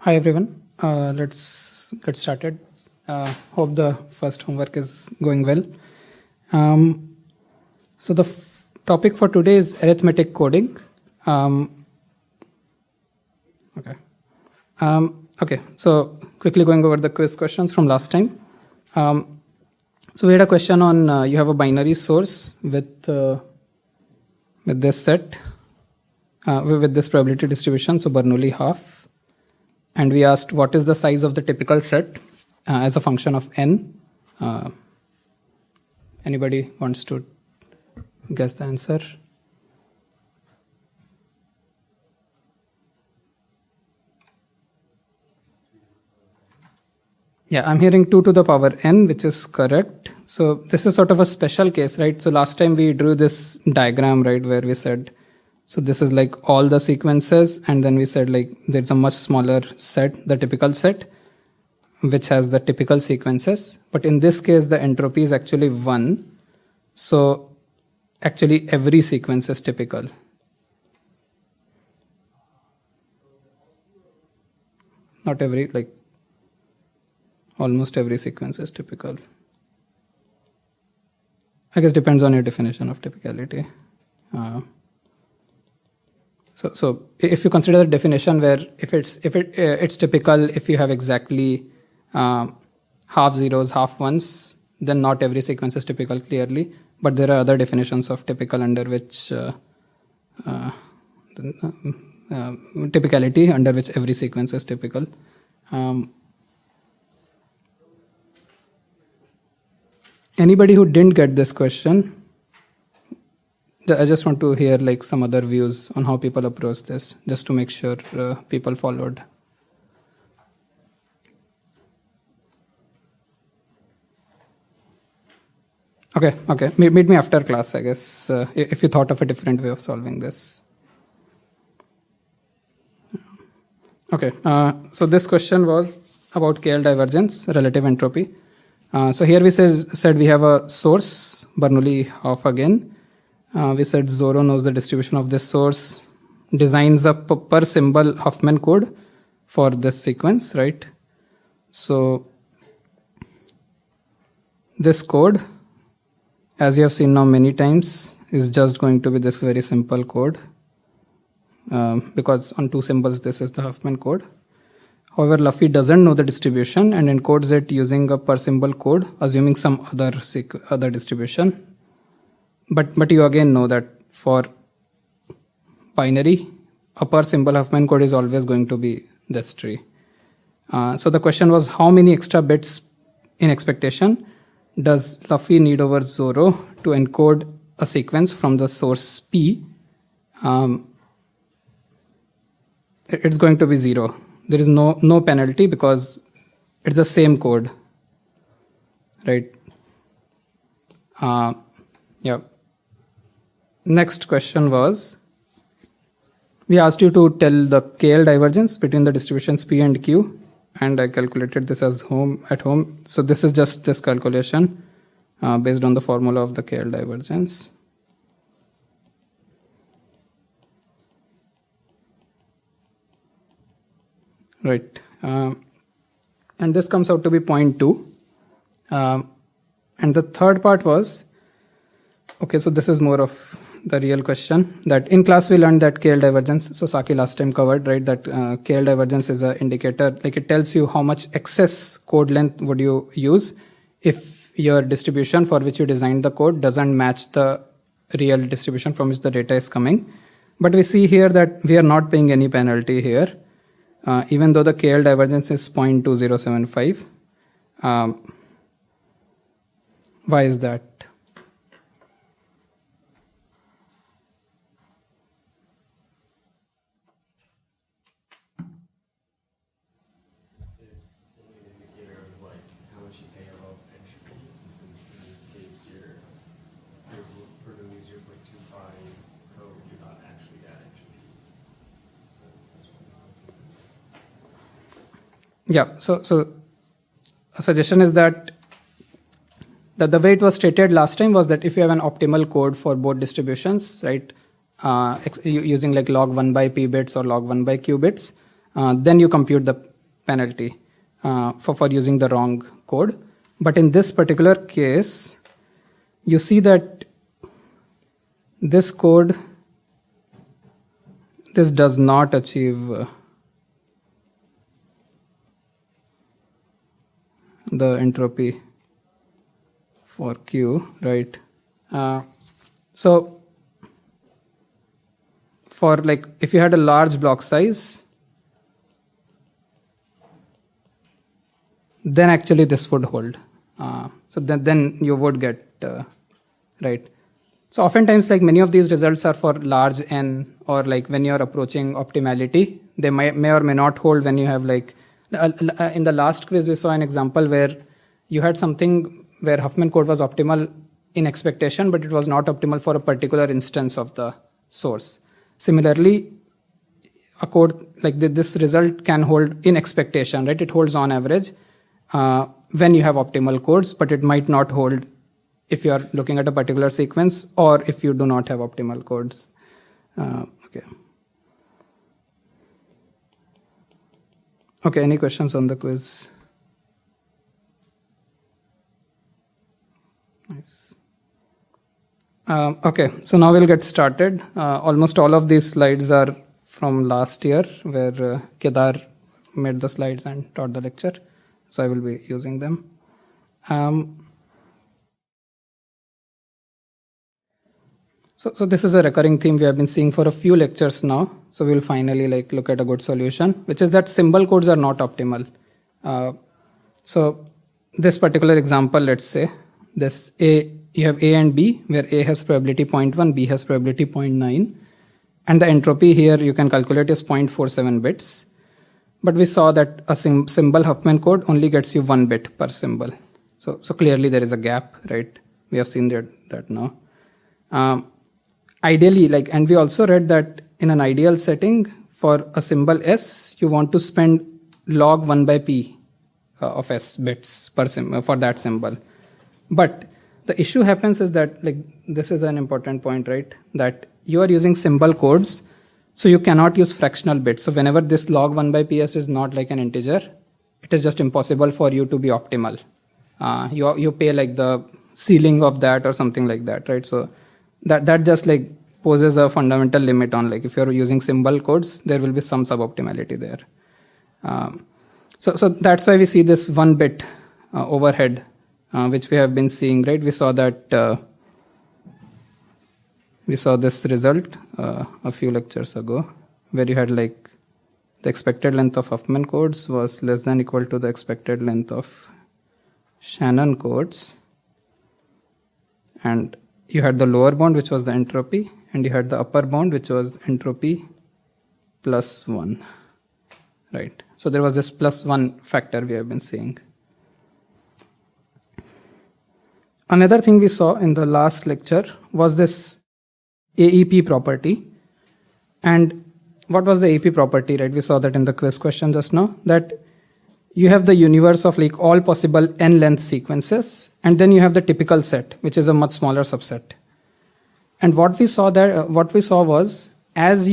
Hi everyone, let's get started. Hope the first homework is going well. So the topic for today is arithmetic coding. Okay, so quickly going over the quiz questions from last time. So we had a question on you have a binary source with this set, with this probability distribution, so Bernoulli half. And we asked what is the size of the typical set as a function of n. Anybody wants to guess the answer? Yeah, I'm hearing 2 to the power n, which is correct. So this is sort of a special case, right? So last time we drew this diagram, right, where we said, so this is like all the sequences, and then we said like there's a much smaller set, the typical set, which has the typical sequences. But in this case, the entropy is actually 1. So actually every sequence is typical. Not every, like almost every sequence is typical. I guess depends on your definition of typicality. So if you consider the definition where it's typical if you have exactly half zeros, half ones, then not every sequence is typical clearly. But there are other definitions of typical under which typicality under which every sequence is typical. Anybody who didn't get this question, I just want to hear like some other views on how people approach this, just to make sure people followed. Okay. Meet me after class, I guess, if you thought of a different way of solving this. Okay, so this question was about KL divergence, relative entropy. So here we said we have a source, Bernoulli half again. We said Zorro knows the distribution of this source, designs a per symbol Huffman code for this sequence, right? So this code, as you have seen now many times, is just going to be this very simple code, because on 2 symbols this is the Huffman code. However, Luffy doesn't know the distribution and encodes it using a per symbol code, assuming some other distribution. But you again know that for binary, a per symbol Huffman code is always going to be this tree. So the question was, how many extra bits in expectation does Luffy need over Zorro to encode a sequence from the source P? It's going to be 0. There is no penalty because it's the same code, right? Yeah. Next question was, we asked you to tell the KL divergence between the distributions P and Q, and I calculated this at home. So this is just this calculation based on the formula of the KL divergence. Right, and this comes out to be 0.2. And the third part was, okay, so this is more of the real question, that in class we learned that KL divergence, so Tsachy last time covered, right, that KL divergence is an indicator, like it tells you how much excess code length would you use if your distribution for which you designed the code doesn't match the real distribution from which the data is coming. But we see here that we are not paying any penalty here, even though the KL divergence is 0.2075. Why is that? Yeah, so a suggestion is that the way it was stated last time was that if you have an optimal code for both distributions, right, using like log 1 by p bits or log 1 by q bits, then you compute the penalty for using the wrong code. But in this particular case, you see that this code, this does not achieve the entropy for Q, right? So for like, if you had a large block size, then actually this would hold. So then you would get, right? So oftentimes, like, many of these results are for large n, or like when you're approaching optimality, they may or may not hold when you have like, in the last quiz we saw an example where you had something where Huffman code was optimal in expectation, but it was not optimal for a particular instance of the source. Similarly, a code like this result can hold in expectation, right? It holds on average when you have optimal codes, but it might not hold if you are looking at a particular sequence or if you do not have optimal codes. Okay. Okay, any questions on the quiz? Nice. Okay, so now we'll get started. Almost all of these slides are from last year, where Kedar made the slides and taught the lecture. So I will be using them. So this is a recurring theme we have been seeing for a few lectures now. So we'll finally like look at a good solution, which is that symbol codes are not optimal. So this particular example, let's say this A, you have A and B, where A has probability 0.1, B has probability 0.9, and the entropy here you can calculate is 0.47 bits. But we saw that a symbol Huffman code only gets you 1 bit per symbol. So clearly there is a gap, right? We have seen that now. Ideally, like, and we also read that in an ideal setting for a symbol S, you want to spend log 1 by p of S bits per for that symbol. But the issue happens is that, like, this is an important point, right? That you are using symbol codes, so you cannot use fractional bits. So whenever this log 1 by ps is not like an integer, it is just impossible for you to be optimal. You pay like the ceiling of that or something like that, right? So that just like poses a fundamental limit on, like, if you're using symbol codes, there will be some suboptimality there. So that's why we see this 1 bit overhead, which we have been seeing, right? We saw that we saw this result a few lectures ago, where you had like the expected length of Huffman codes was less than equal to the expected length of Shannon codes, and you had the lower bound, which was the entropy, and you had the upper bound, which was entropy plus 1, right? So there was this plus 1 factor we have been seeing. Another thing we saw in the last lecture was this AEP property. And what was the AEP property, right? We saw that in the quiz question just now, that you have the universe of like all possible n length sequences, and then you have the typical set, which is a much smaller subset. And what we saw was, as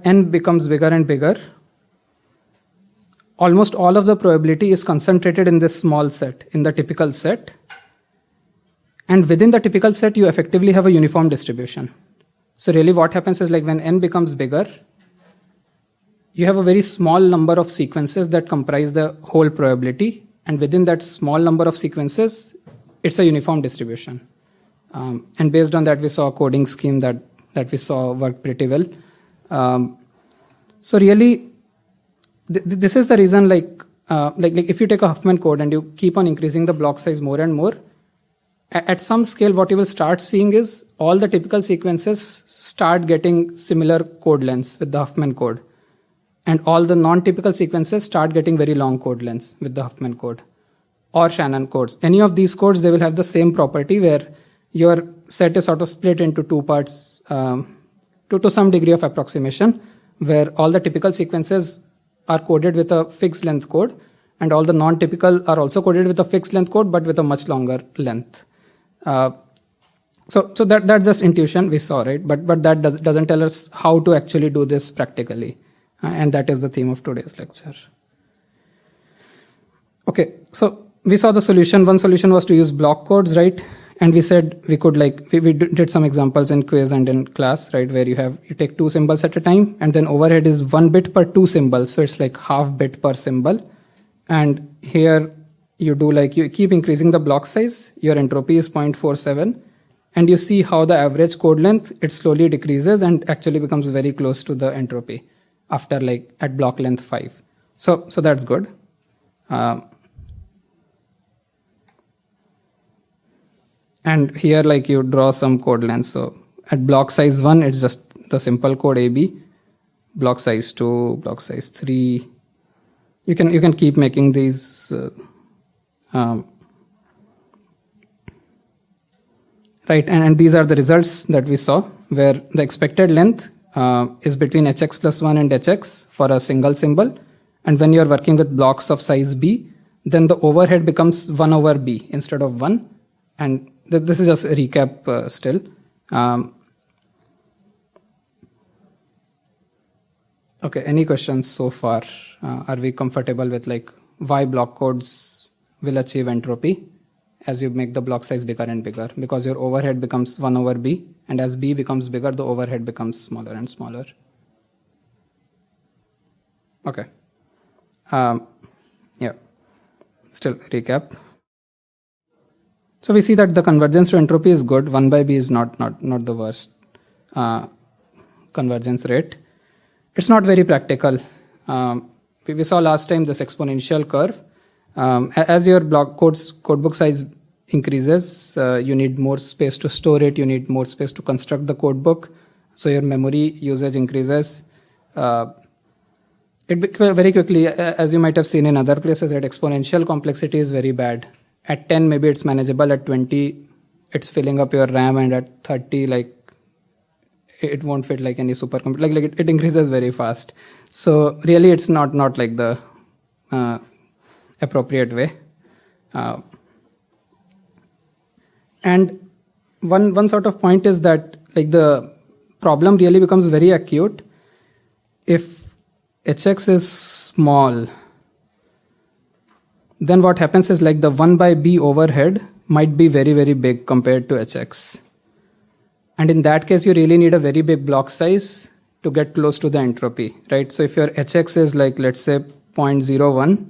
n becomes bigger and bigger, almost all of the probability is concentrated in this small set, in the typical set. And within the typical set, you effectively have a uniform distribution. So really what happens is, like, when n becomes bigger, you have a very small number of sequences that comprise the whole probability. And within that small number of sequences, it's a uniform distribution. And based on that, we saw a coding scheme that we saw worked pretty well. So really, this is the reason, like if you take a Huffman code and you keep on increasing the block size more and more, at some scale, what you will start seeing is all the typical sequences start getting similar code lengths with the Huffman code. And all the non-typical sequences start getting very long code lengths with the Huffman code or Shannon codes. Any of these codes, they will have the same property where your set is sort of split into two parts to some degree of approximation, where all the typical sequences are coded with a fixed length code, and all the non-typical are also coded with a fixed length code, but with a much longer length. So that's just intuition we saw, right? But that doesn't tell us how to actually do this practically. And that is the theme of today's lecture. Okay, so we saw the solution. One solution was to use block codes, right? And we said we could we did some examples in quiz and in class, right? Where you take 2 symbols at a time, and then overhead is 1 bit per 2 symbols. So it's like half bit per symbol. And here you do you keep increasing the block size. Your entropy is 0.47. And you see how the average code length, it slowly decreases and actually becomes very close to the entropy after at block length 5. So that's good. And here you draw some code length. So at block size 1, it's just the simple code AB. Block size 2, block size 3. You can keep making these right, and these are the results that we saw, where the expected length is between hx plus 1 and hx for a single symbol. And when you're working with blocks of size b, then the overhead becomes 1 over b instead of 1. And this is just a recap still. Okay, any questions so far? Are we comfortable with why block codes will achieve entropy as you make the block size bigger and bigger? Because your overhead becomes 1 over b, and as b becomes bigger, the overhead becomes smaller and smaller. Okay. Yeah. Still recap. So we see that the convergence to entropy is good. 1 by b is not the worst convergence rate. It's not very practical. We saw last time this exponential curve. As your codebook size increases, you need more space to store it. You need more space to construct the codebook. So your memory usage increases. It very quickly, as you might have seen in other places, that exponential complexity is very bad. At 10, maybe it's manageable. At 20, it's filling up your RAM, and at 30, it won't fit any supercomputer. It increases very fast. So really, it's not the appropriate way. And one sort of point is that the problem really becomes very acute if hx is small. Then what happens is the 1 by b overhead might be very, very big compared to hx. And in that case, you really need a very big block size to get close to the entropy, right? So if your hx is let's say 0.01,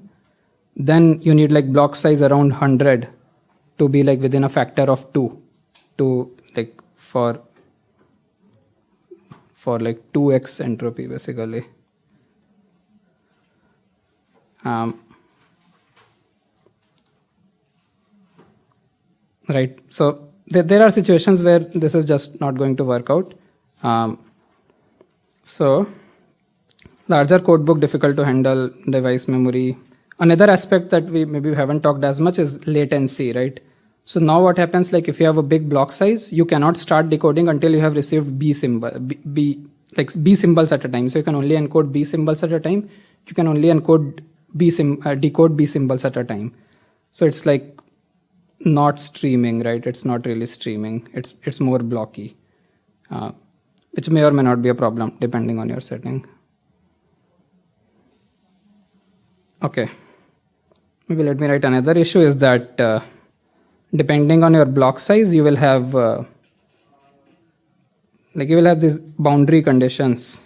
then you need block size around 100 to be within a factor of 2 to for 2x entropy basically. Right. So there are situations where this is just not going to work out. So larger codebook, difficult to handle, device memory. Another aspect that we maybe haven't talked as much is latency, right? So now what happens, if you have a big block size, you cannot start decoding until you have received B symbols at a time. So you can only encode B symbols at a time. You can only encode decode B symbols at a time. So it's not streaming, right? It's not really streaming. It's more blocky, which may or may not be a problem depending on your setting. Okay. Maybe let me write another issue is that depending on your block size, you will have these boundary conditions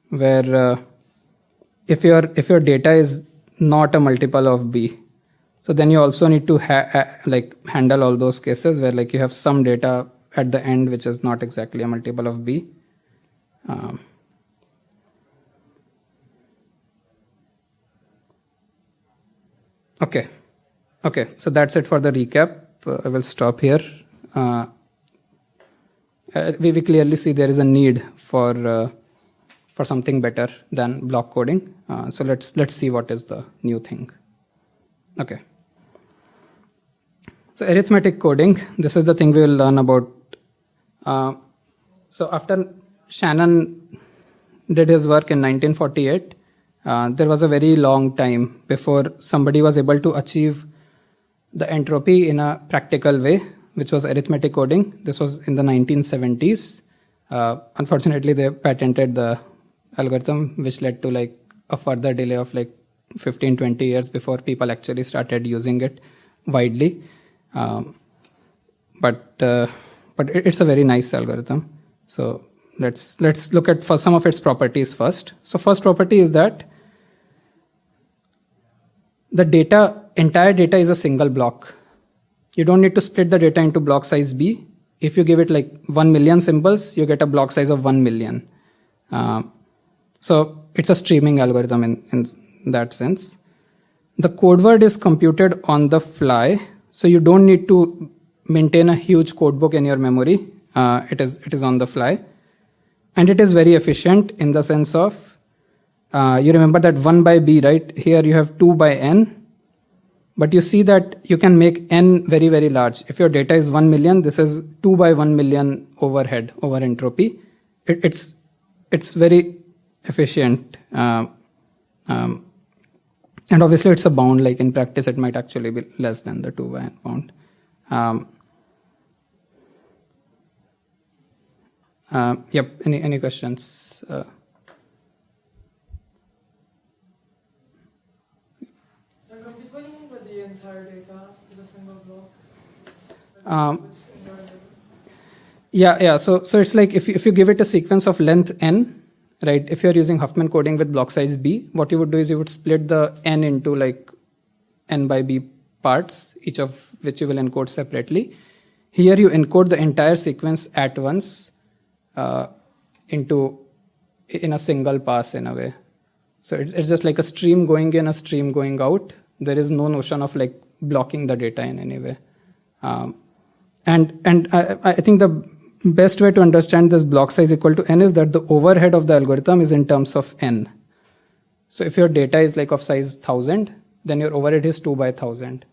where if your data is not a multiple of b, so then you also need to handle all those cases where you have some data at the end which is not exactly a multiple of b. Okay, so that's it for the recap. I will stop here. We clearly see there is a need for something better than block coding. So let's see what is the new thing. Okay. So arithmetic coding, this is the thing we will learn about. So after Shannon did his work in 1948, there was a very long time before somebody was able to achieve the entropy in a practical way, which was arithmetic coding. This was in the 1970s. Unfortunately, they patented the algorithm, which led to like a further delay of like 15-20 years before people actually started using it widely. But it's a very nice algorithm. So let's look at for some of its properties first. So first property is that the entire data is a single block. You don't need to split the data into block size B. If you give it like 1 million symbols, you get a block size of 1 million. So it's a streaming algorithm in that sense. The code word is computed on the fly, so you don't need to maintain a huge code book in your memory. It is on the fly. And it is very efficient in the sense of, you remember that 1 by b, right? Here you have 2 by n. But you see that you can make n very, very large. If your data is 1 million, this is 2 by 1 million overhead, over entropy. It's very efficient. And obviously it's a bound, like in practice it might actually be less than the 2 by n bound. Yep, any questions? What do you mean by the entire data is a single block? Yeah. So it's like if you give it a sequence of length n, right? If you're using Huffman coding with block size b, what you would do is you would split the n into like n by b parts, each of which you will encode separately. Here you encode the entire sequence at once in a single pass in a way. So it's just like a stream going in, a stream going out. There is no notion of like blocking the data in any way. And I think the best way to understand this block size equal to n is that the overhead of the algorithm is in terms of n. So if your data is like of size 1000, then your overhead is 2 by 1000.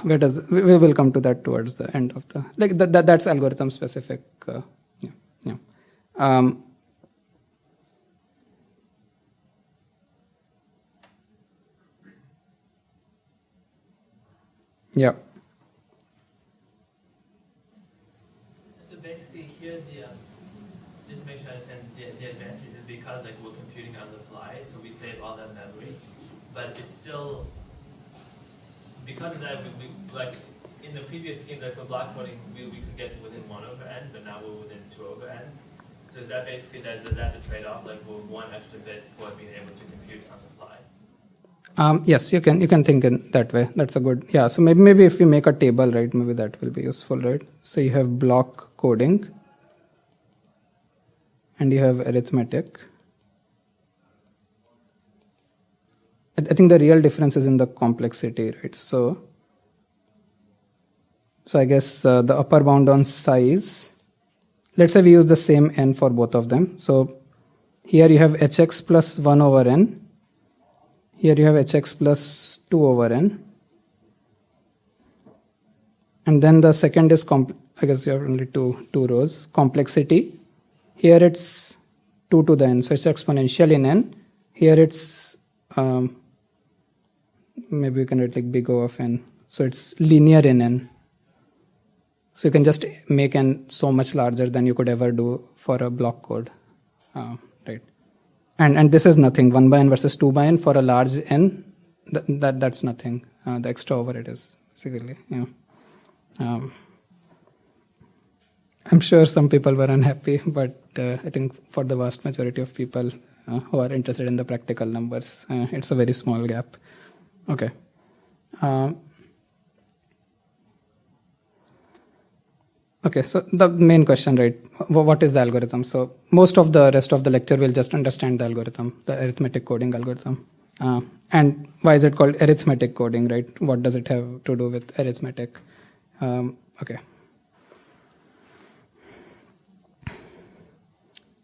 Where does it come from? We will come to that towards the end of the, like that's algorithm specific. Yeah. Yeah. So basically here just to make sure I understand the advantage is because like we're computing on the fly, so we save all that memory, but it's still, because of that, we like in the previous scheme, like for block coding, we could get to within 1 over n, but now we're within 2 over n. So is that basically, is that the trade-off, like we're 1 extra bit for being able to compute on the fly? Yes, you can think in that way. That's a good, yeah. So maybe if you make a table, right, maybe that will be useful, right? So you have block coding and you have arithmetic. I think the real difference is in the complexity, right? So I guess the upper bound on size, let's say we use the same n for both of them. So here you have hx plus 1 over n. Here you have hx plus 2 over n. And then the second is, I guess you have only two rows. Complexity. Here it's 2 to the n, so it's exponential in n. Here it's, maybe you can write like big O of n. So it's linear in n. So you can just make n so much larger than you could ever do for a block code, right? And this is nothing. 1 by n versus 2 by n for a large n. That's nothing. The extra overhead is basically, yeah. I'm sure some people were unhappy, but I think for the vast majority of people who are interested in the practical numbers, it's a very small gap. Okay. Okay, so the main question, right? What is the algorithm? So most of the rest of the lecture will just understand the algorithm, the arithmetic coding algorithm. And why is it called arithmetic coding, right? What does it have to do with arithmetic? Okay.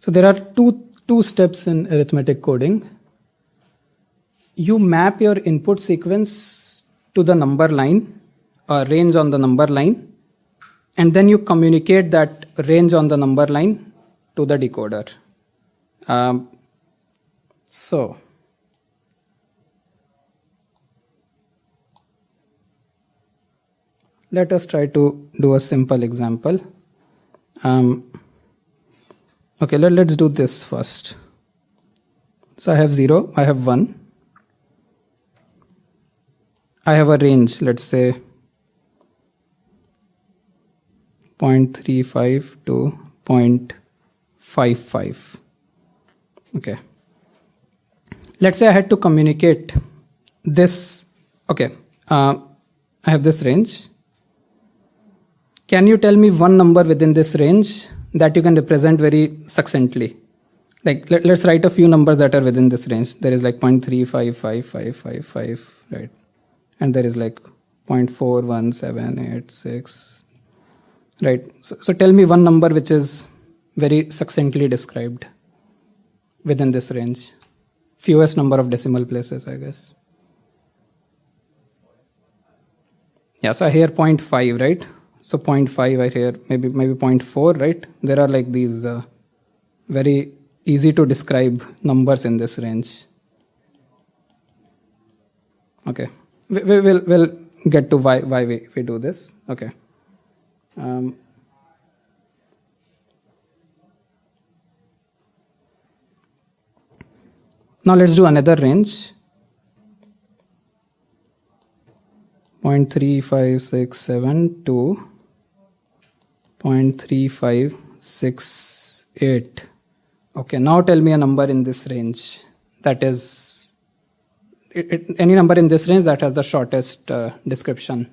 So there are two steps in arithmetic coding. You map your input sequence to the number line, or range on the number line, and then you communicate that range on the number line to the decoder. So let us try to do a simple example. Okay, let's do this first. So I have 0, I have 1. I have a range, let's say 0.35 to 0.55. Okay. Let's say I had to communicate this. Okay, I have this range. Can you tell me one number within this range that you can represent very succinctly? Like, let's write a few numbers that are within this range. There is like 0.355555, right? And there is like 0.41786, right? So tell me one number which is very succinctly described within this range. Fewest number of decimal places, I guess. Yeah, so I hear 0.5, right? So 0.5 I hear, maybe 0.4, right? There are like these very easy to describe numbers in this range. Okay, we'll get to why we do this. Okay. Now let's do another range. 0.3567 to 0.3568. Okay, now tell me a number in this range that is, any number in this range that has the shortest description.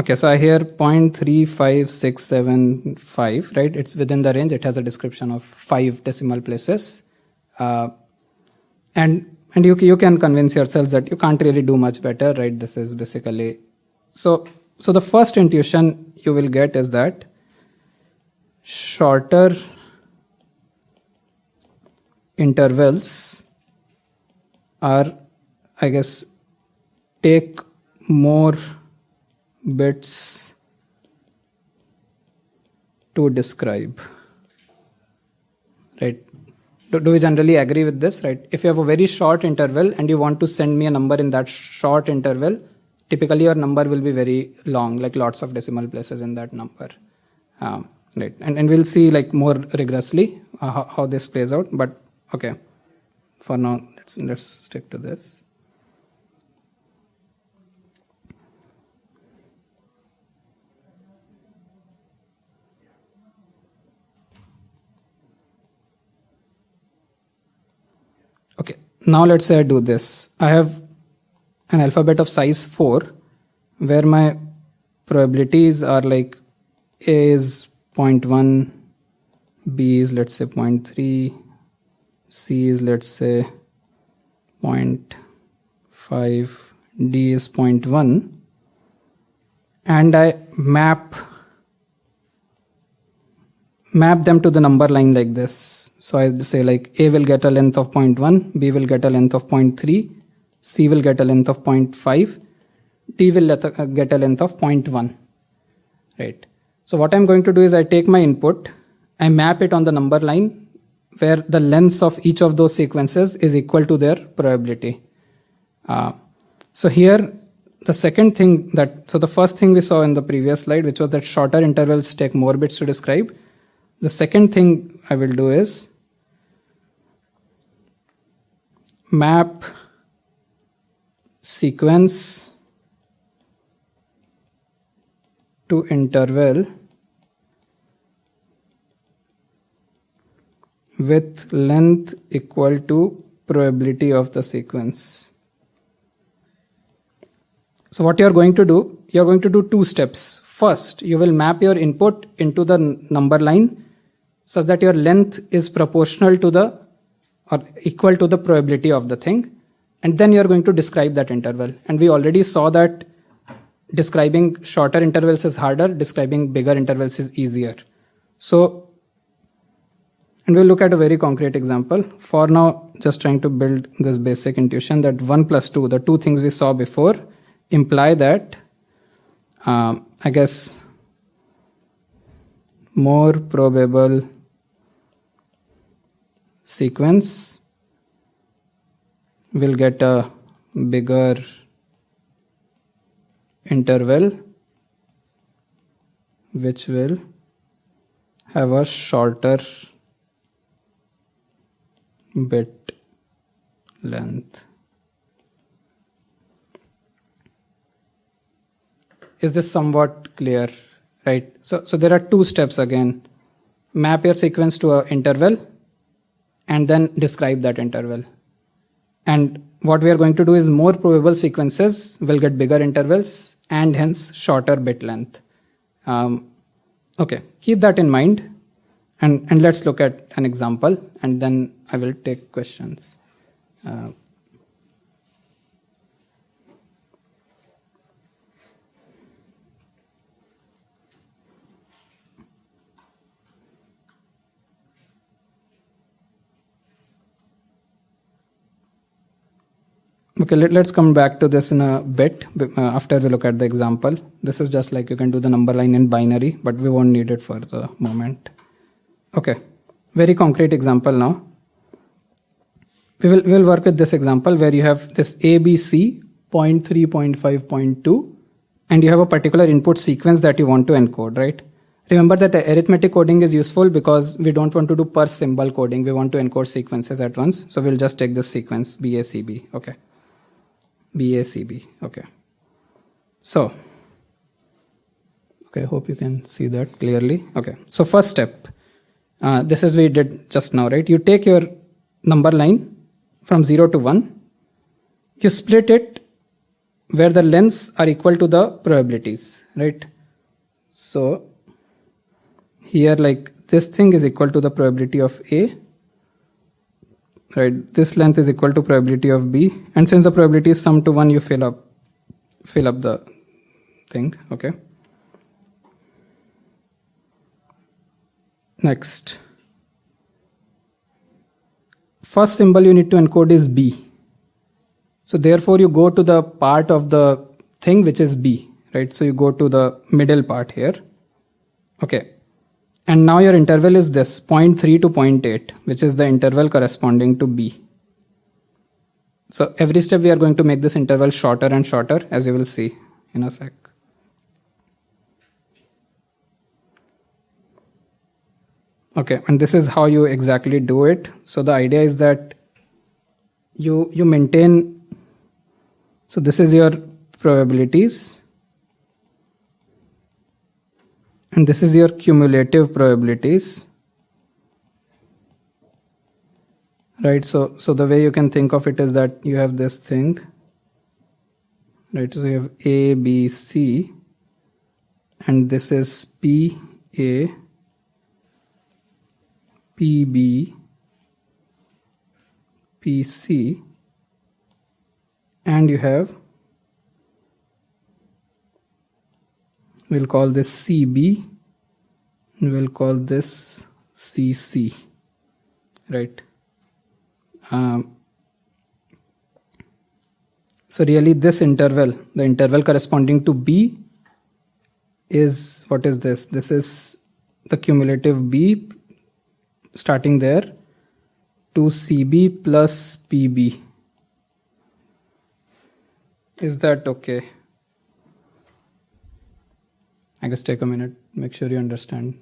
Okay, so I hear 0.35675, right? It's within the range. It has a description of 5 decimal places. And you can convince yourselves that you can't really do much better, right? This is basically... So the first intuition you will get is that shorter intervals are, I guess, take more bits to describe, right? Do we generally agree with this, right? If you have a very short interval and you want to send me a number in that short interval, typically your number will be very long, like lots of decimal places in that number, right? And we'll see like more rigorously how this plays out. But okay, for now, let's stick to this. Okay, now let's say I do this. I have an alphabet of size 4 where my probabilities are like A is 0.1, B is let's say 0.3, C is let's say 0.5, D is 0.1, and I map them to the number line like this. So I say like A will get a length of 0.1, B will get a length of 0.3, C will get a length of 0.5, D will get a length of 0.1, right? So what I'm going to do is I take my input, I map it on the number line where the lengths of each of those sequences is equal to their probability. So here, the second thing so the first thing we saw in the previous slide, which was that shorter intervals take more bits to describe. The second thing I will do is map sequence to interval with length equal to probability of the sequence. So what you're going to do two steps. First, you will map your input into the number line such that your length is proportional to or equal to the probability of the thing. And then you're going to describe that interval. And we already saw that describing shorter intervals is harder, describing bigger intervals is easier. So, and we'll look at a very concrete example. For now, just trying to build this basic intuition that 1 plus 2, the two things we saw before, imply that, I guess, more probable sequence will get a bigger interval which will have a shorter bit length. Is this somewhat clear? Right? So there are two steps again. Map your sequence to an interval and then describe that interval. And what we are going to do is more probable sequences will get bigger intervals and hence shorter bit length. Okay, keep that in mind and let's look at an example and then I will take questions. Okay, let's come back to this in a bit after we look at the example. This is just like you can do the number line in binary, but we won't need it for the moment. Okay, very concrete example now. We'll work with this example where you have this ABC, 0.3, 0.5, 0.2, and you have a particular input sequence that you want to encode, right? Remember that the arithmetic coding is useful because we don't want to do per symbol coding. We want to encode sequences at once. So we'll just take this sequence, BACB, okay. BACB, okay. So, okay, hope you can see that clearly. Okay, so first step, this is we did just now, right? You take your number line from 0 to 1, you split it where the lengths are equal to the probabilities, right? So, here like this thing is equal to the probability of A, right? This length is equal to probability of B, and since the probability is sum to 1, you fill up the thing, okay? Next, first symbol you need to encode is B. So therefore you go to the part of the thing which is B, right? So you go to the middle part here, okay? And now your interval is this 0.3 to 0.8, which is the interval corresponding to B. So every step we are going to make this interval shorter and shorter, as you will see in a sec. Okay, and this is how you exactly do it. So the idea is that you maintain, so this is your probabilities, and this is your cumulative probabilities, right? So the way you can think of it is that you have this thing, right? So you have A, B, C, and this is P, A, P, B, P, C, and you have, we'll call this CB, and we'll call this CC, right? So really this interval, the interval corresponding to B is, what is this? This is the cumulative B starting there to CB plus PB. Is that okay? I guess take a minute, make sure you understand.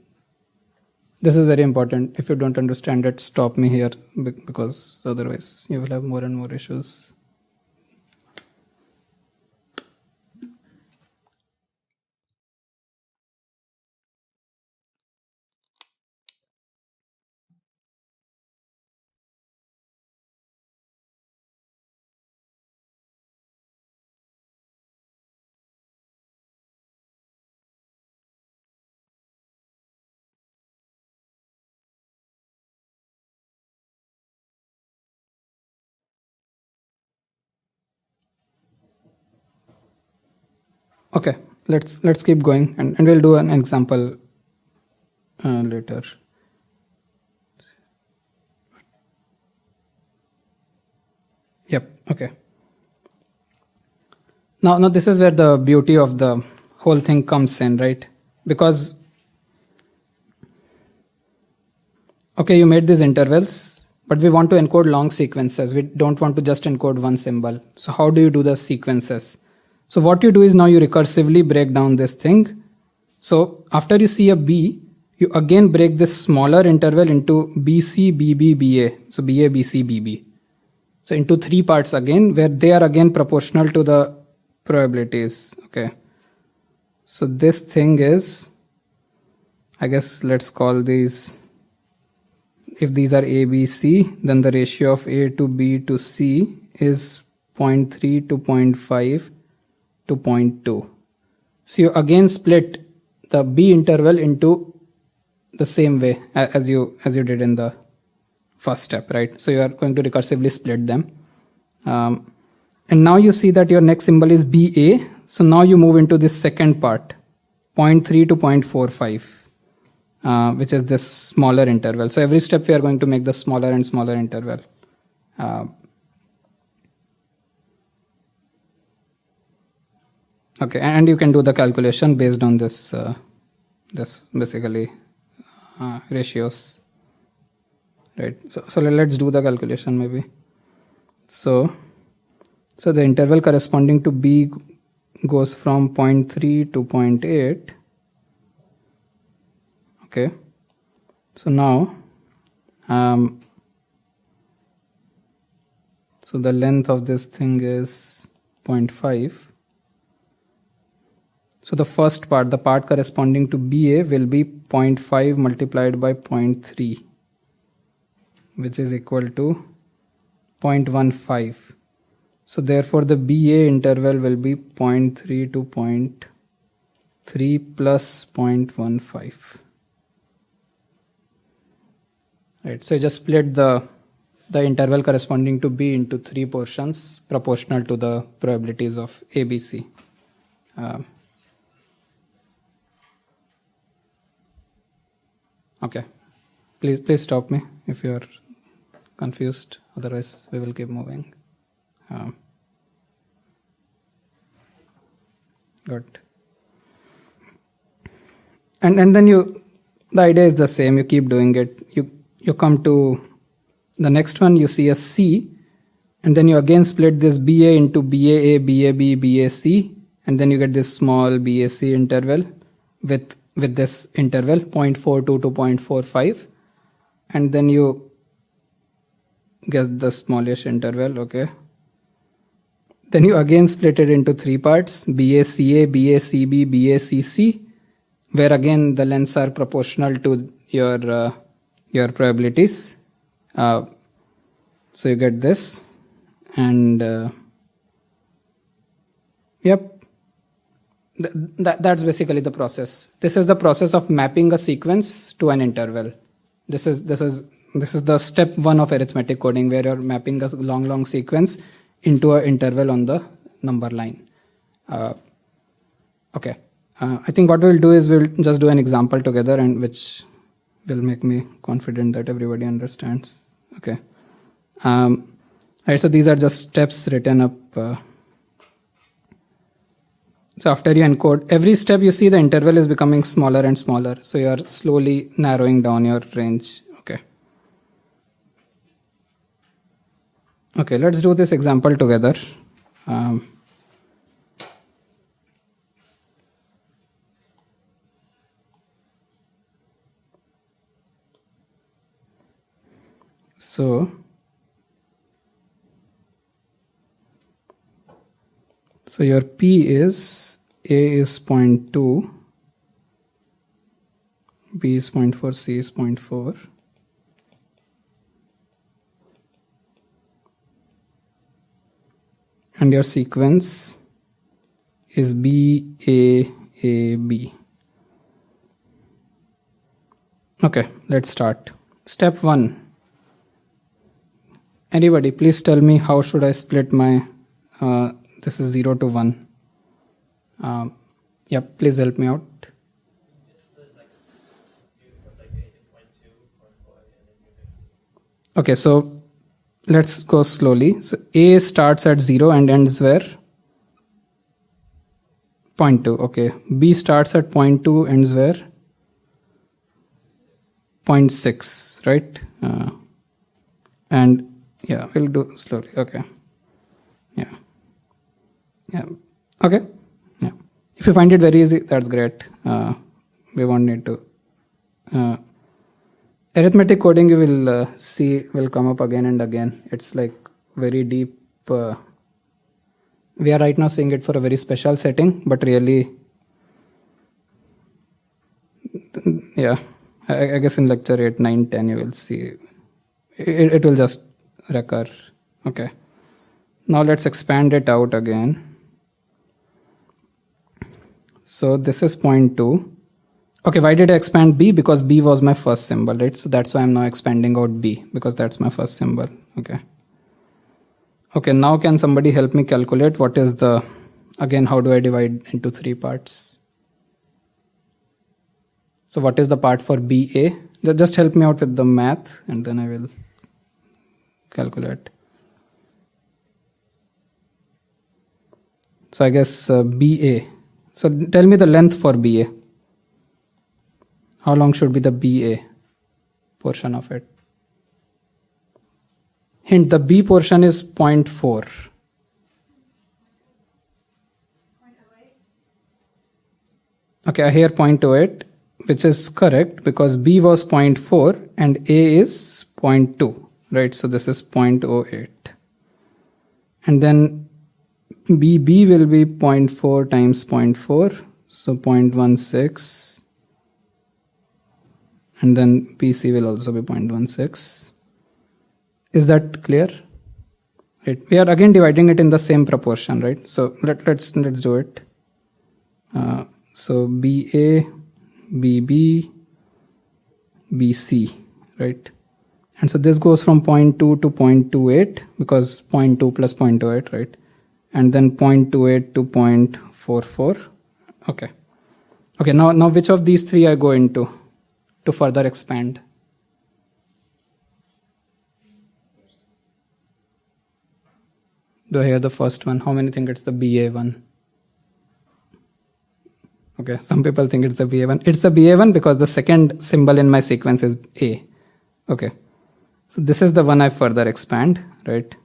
This is very important. If you don't understand it, stop me here because otherwise you will have more and more issues. Okay, let's keep going and we'll do an example later. Yep, okay. Now this is where the beauty of the whole thing comes in, right? Because, okay, you made these intervals, But we want to encode long sequences. We don't want to just encode one symbol. So how do you do the sequences? So what you do is now you recursively break down this thing. So after you see a B, you again break this smaller interval into BC, BB, BA. So BA, BC, BB. So into 3 parts again, where they are again proportional to the probabilities. Okay. So this thing is, I guess let's call these, if these are A, B, C, then the ratio of A to B to C is 0.3 to 0.5 to 0.2. So you again split the B interval into the same way as you did in the first step, right? So you are going to recursively split them. And now you see that your next symbol is BA. So now you move into this second part, 0.3 to 0.45, which is this smaller interval. So every step we are going to make the smaller and smaller interval. Okay, and you can do the calculation based on this, this basically ratios, right? So let's do the calculation maybe. So the interval corresponding to B goes from 0.3 to 0.8. Okay. So now, so the length of this thing is 0.5. So the first part, the part corresponding to BA will be 0.5 multiplied by 0.3, which is equal to 0.15. So therefore the BA interval will be 0.3 to 0.3 plus 0.15. Right, so you just split the interval corresponding to B into 3 portions proportional to the probabilities of ABC. Okay, please stop me if you are confused, otherwise we will keep moving. Good. And then the idea is the same, you keep doing it. You come to the next one, you see a C, and then you again split this BA into BAA, BAB, BAC, and then you get this small BAC interval with this interval 0.42 to 0.45, and then you get the smallish interval. Okay, then you again split it into 3 parts, BACA, BACB, BACC, where again the lengths are proportional to your probabilities. So you get this, and yep, that's basically the process. This is the process of mapping a sequence to an interval. This is the step 1 of arithmetic coding, where you're mapping a long sequence into an interval on the number line. Okay, I think what we'll do is we'll just do an example together, and which will make me confident that everybody understands. Okay. Right, so these are just steps written up. So after you encode, every step you see the interval is becoming smaller and smaller. So you are slowly narrowing down your range. Okay. Okay, let's do this example together. So your P is, A is 0.2, B is 0.4, C is 0.4. And your sequence is B, A, B. Okay, let's start. Step 1. Anybody, please tell me how should I split my, this is 0 to 1. Yep, please help me out. Okay, so let's go slowly. So A starts at 0 and ends where? 0.2. Okay. B starts at 0.2, ends where? 0.6, right? And yeah, we'll do slowly. Okay. Yeah. Yeah. Okay. Yeah. If you find it very easy, that's great. We won't need to. Arithmetic coding, you will see, will come up again and again. It's like very deep. We are right now seeing it for a very special setting, but really, yeah, I guess in lecture 8, 9, 10, you will see it will just recur. Okay. Now let's expand it out again. So this is 0.2. Okay, why did I expand B? Because B was my first symbol, right? So that's why I'm now expanding out B, because that's my first symbol. Okay. Okay, now can somebody help me calculate what is the, again, how do I divide into 3 parts? So what is the part for BA? Just help me out with the math and then I will calculate. So I guess BA. So tell me the length for BA. How long should be the BA portion of it? Hint, the B portion is 0.4. Okay, I hear 0.08, which is correct because B was 0.4 and A is 0.2, right? So this is 0.08. And then BB will be 0.4 times 0.4, so 0.16. And then PC will also be 0.16. Is that clear? Right. We are again dividing it in the same proportion, right? So let's do it. So BA, BB, BC, right? And so this goes from 0.2 to 0.28 because 0.2 plus 0.28, right? And then 0.28 to 0.44. Okay. Okay, now which of these 3 I go into to further expand? Do I hear the first one? How many think it's the BA one? Okay, some people think it's the BA one. It's the BA one because the second symbol in my sequence is A. Okay, so this is the one I further expand, right?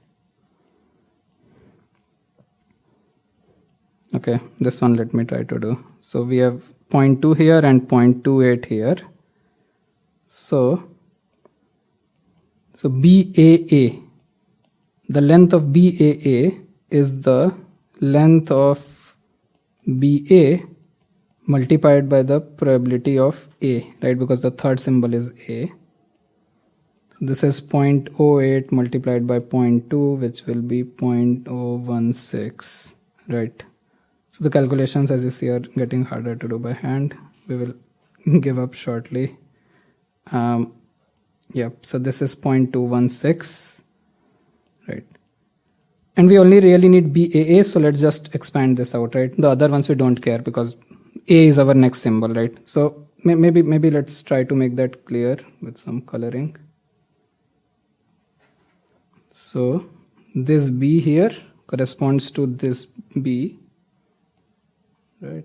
Okay, this one let me try to do. So we have 0.2 here and 0.28 here. So BAA, the length of BAA is the length of BA multiplied by the probability of A, right? Because the third symbol is A. This is 0.08 multiplied by 0.2, which will be 0.016, right? So the calculations, as you see, are getting harder to do by hand. We will give up shortly. Yep, so this is 0.216, right? And we only really need BAA, so let's just expand this out, right? The other ones we don't care because A is our next symbol, right? So maybe let's try to make that clear with some coloring. So this B here corresponds to this B, right?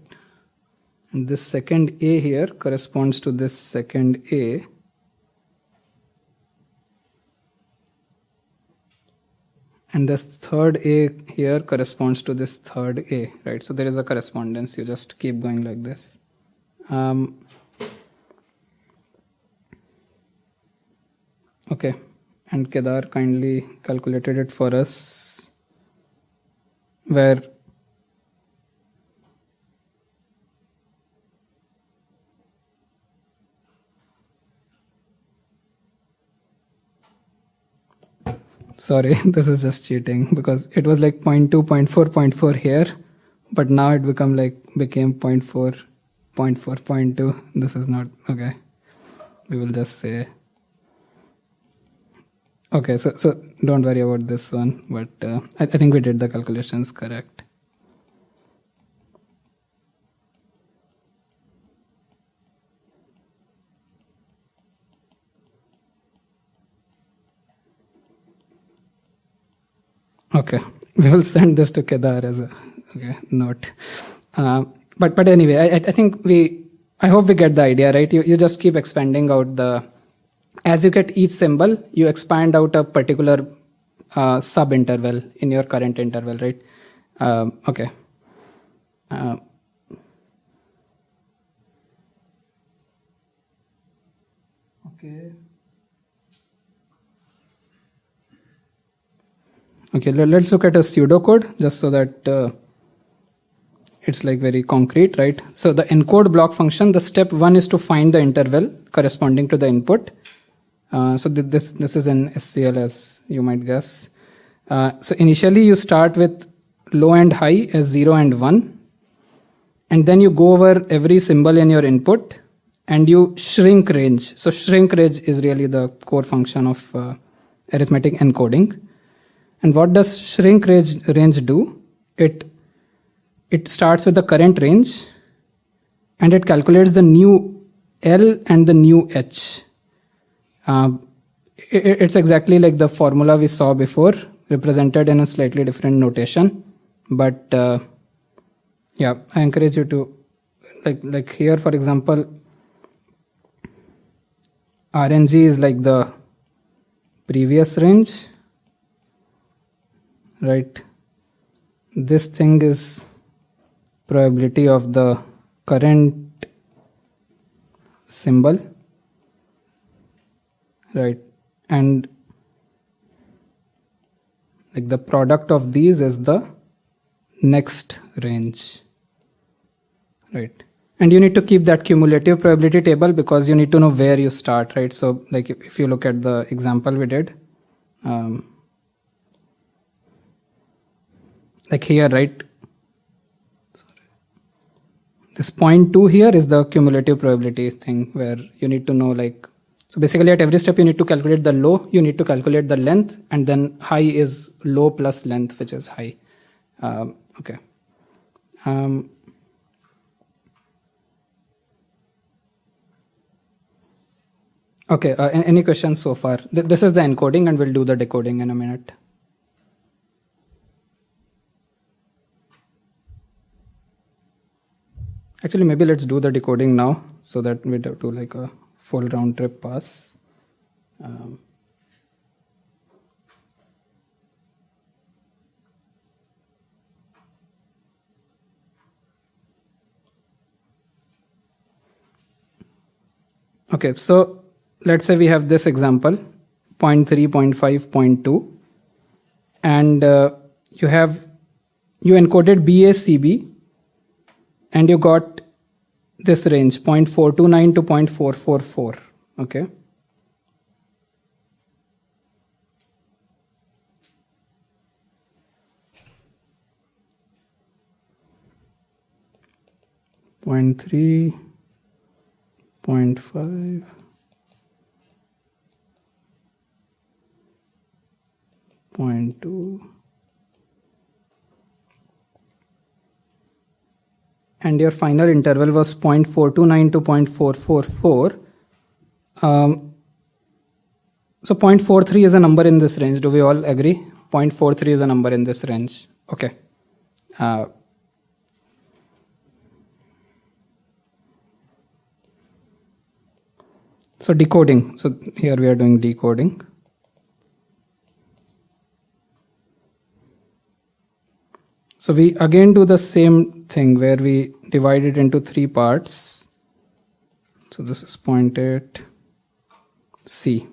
And this second A here corresponds to this second A. And this third A here corresponds to this third A, right? So there is a correspondence. You just keep going like this. Okay. And Kedar kindly calculated it for us, where sorry, this is just cheating because it was like 0.2, 0.4, 0.4 here, but now it became 0.4, 0.4, 0.2. This is not okay. We will just say okay. So don't worry about this one, but I think we did the calculations correct. Okay, we will send this to Kedar as a note. But anyway, I think I hope we get the idea, right? You just keep expanding out the as you get each symbol, you expand out a particular sub-interval in your current interval, right? Okay. Okay. Okay, let's look at a pseudocode just so that it's like very concrete, right? So the encode block function, the step 1 is to find the interval corresponding to the input. So this is in SCL, as you might guess. So initially you start with low and high as 0 and 1, and then you go over every symbol in your input and you shrink range. So shrink range is really the core function of arithmetic encoding. And what does shrink range do? It starts with the current range and it calculates the new L and the new H. It's exactly like the formula we saw before, represented in a slightly different notation. But yeah, I encourage you to, like here, for example, RNG is like the previous range, right? This thing is probability of the current symbol, right? And like the product of these is the next range, right? And you need to keep that cumulative probability table because you need to know where you start, right? So like if you look at the example we did, like here, right? This 0.2 here is the cumulative probability thing where you need to know, like, so basically at every step you need to calculate the low, you need to calculate the length, and then high is low plus length, which is high. Okay. Okay, any questions so far? This is the encoding and we'll do the decoding in a minute. Actually, maybe let's do the decoding now so that we do like a full round trip pass. Okay, so let's say we have this example, 0.3, 0.5, 0.2, and you encoded BACB, and you got this range 0.429 to 0.444. Okay. Point 3, 0.5, 0.2, and your final interval was 0.429 to 0.444. So 0.43 is a number in this range. Do we all agree? 0.43 is a number in this range. Okay. So decoding. So here we are doing decoding. So we again do the same thing where we divide it into 3 parts. So this is 0.8 C.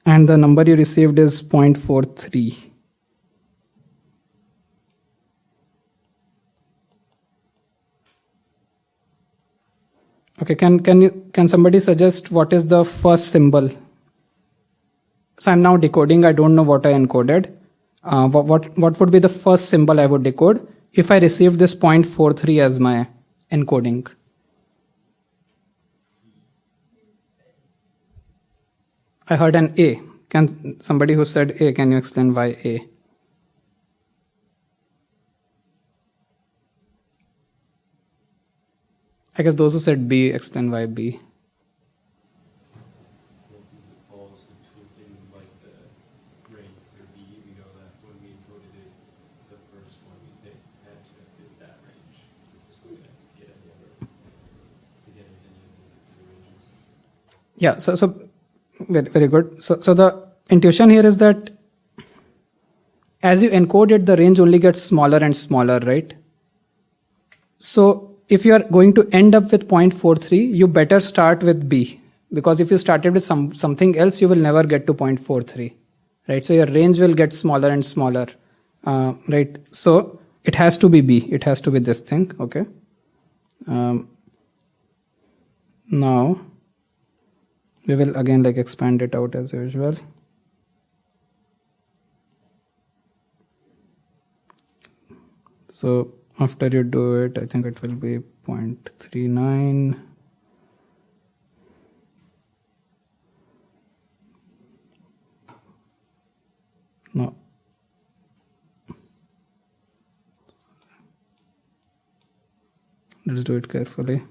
And the number you received is 0.43. Okay, can somebody suggest what is the first symbol? So I'm now decoding. I don't know what I encoded. What would be the first symbol I would decode if I received this 0.43 as my encoding? I heard an A. Can somebody who said A, can you explain why A? I guess those who said B, explain why B. Well, since it falls in like the range for B, we know that when we encoded it, the first one we picked had to fit that range. So just we're gonna get at the other Yeah, so very, very good. So the intuition here is that as you encode it, the range only gets smaller and smaller, right? So if you are going to end up with 0.43, you better start with B, because if you started with something else, you will never get to 0.43, right? So your range will get smaller and smaller, right? So it has to be B. It has to be this thing, okay? Now we will again like expand it out as usual. So after you do it, I think it will be 0.39. No. Let's do it carefully.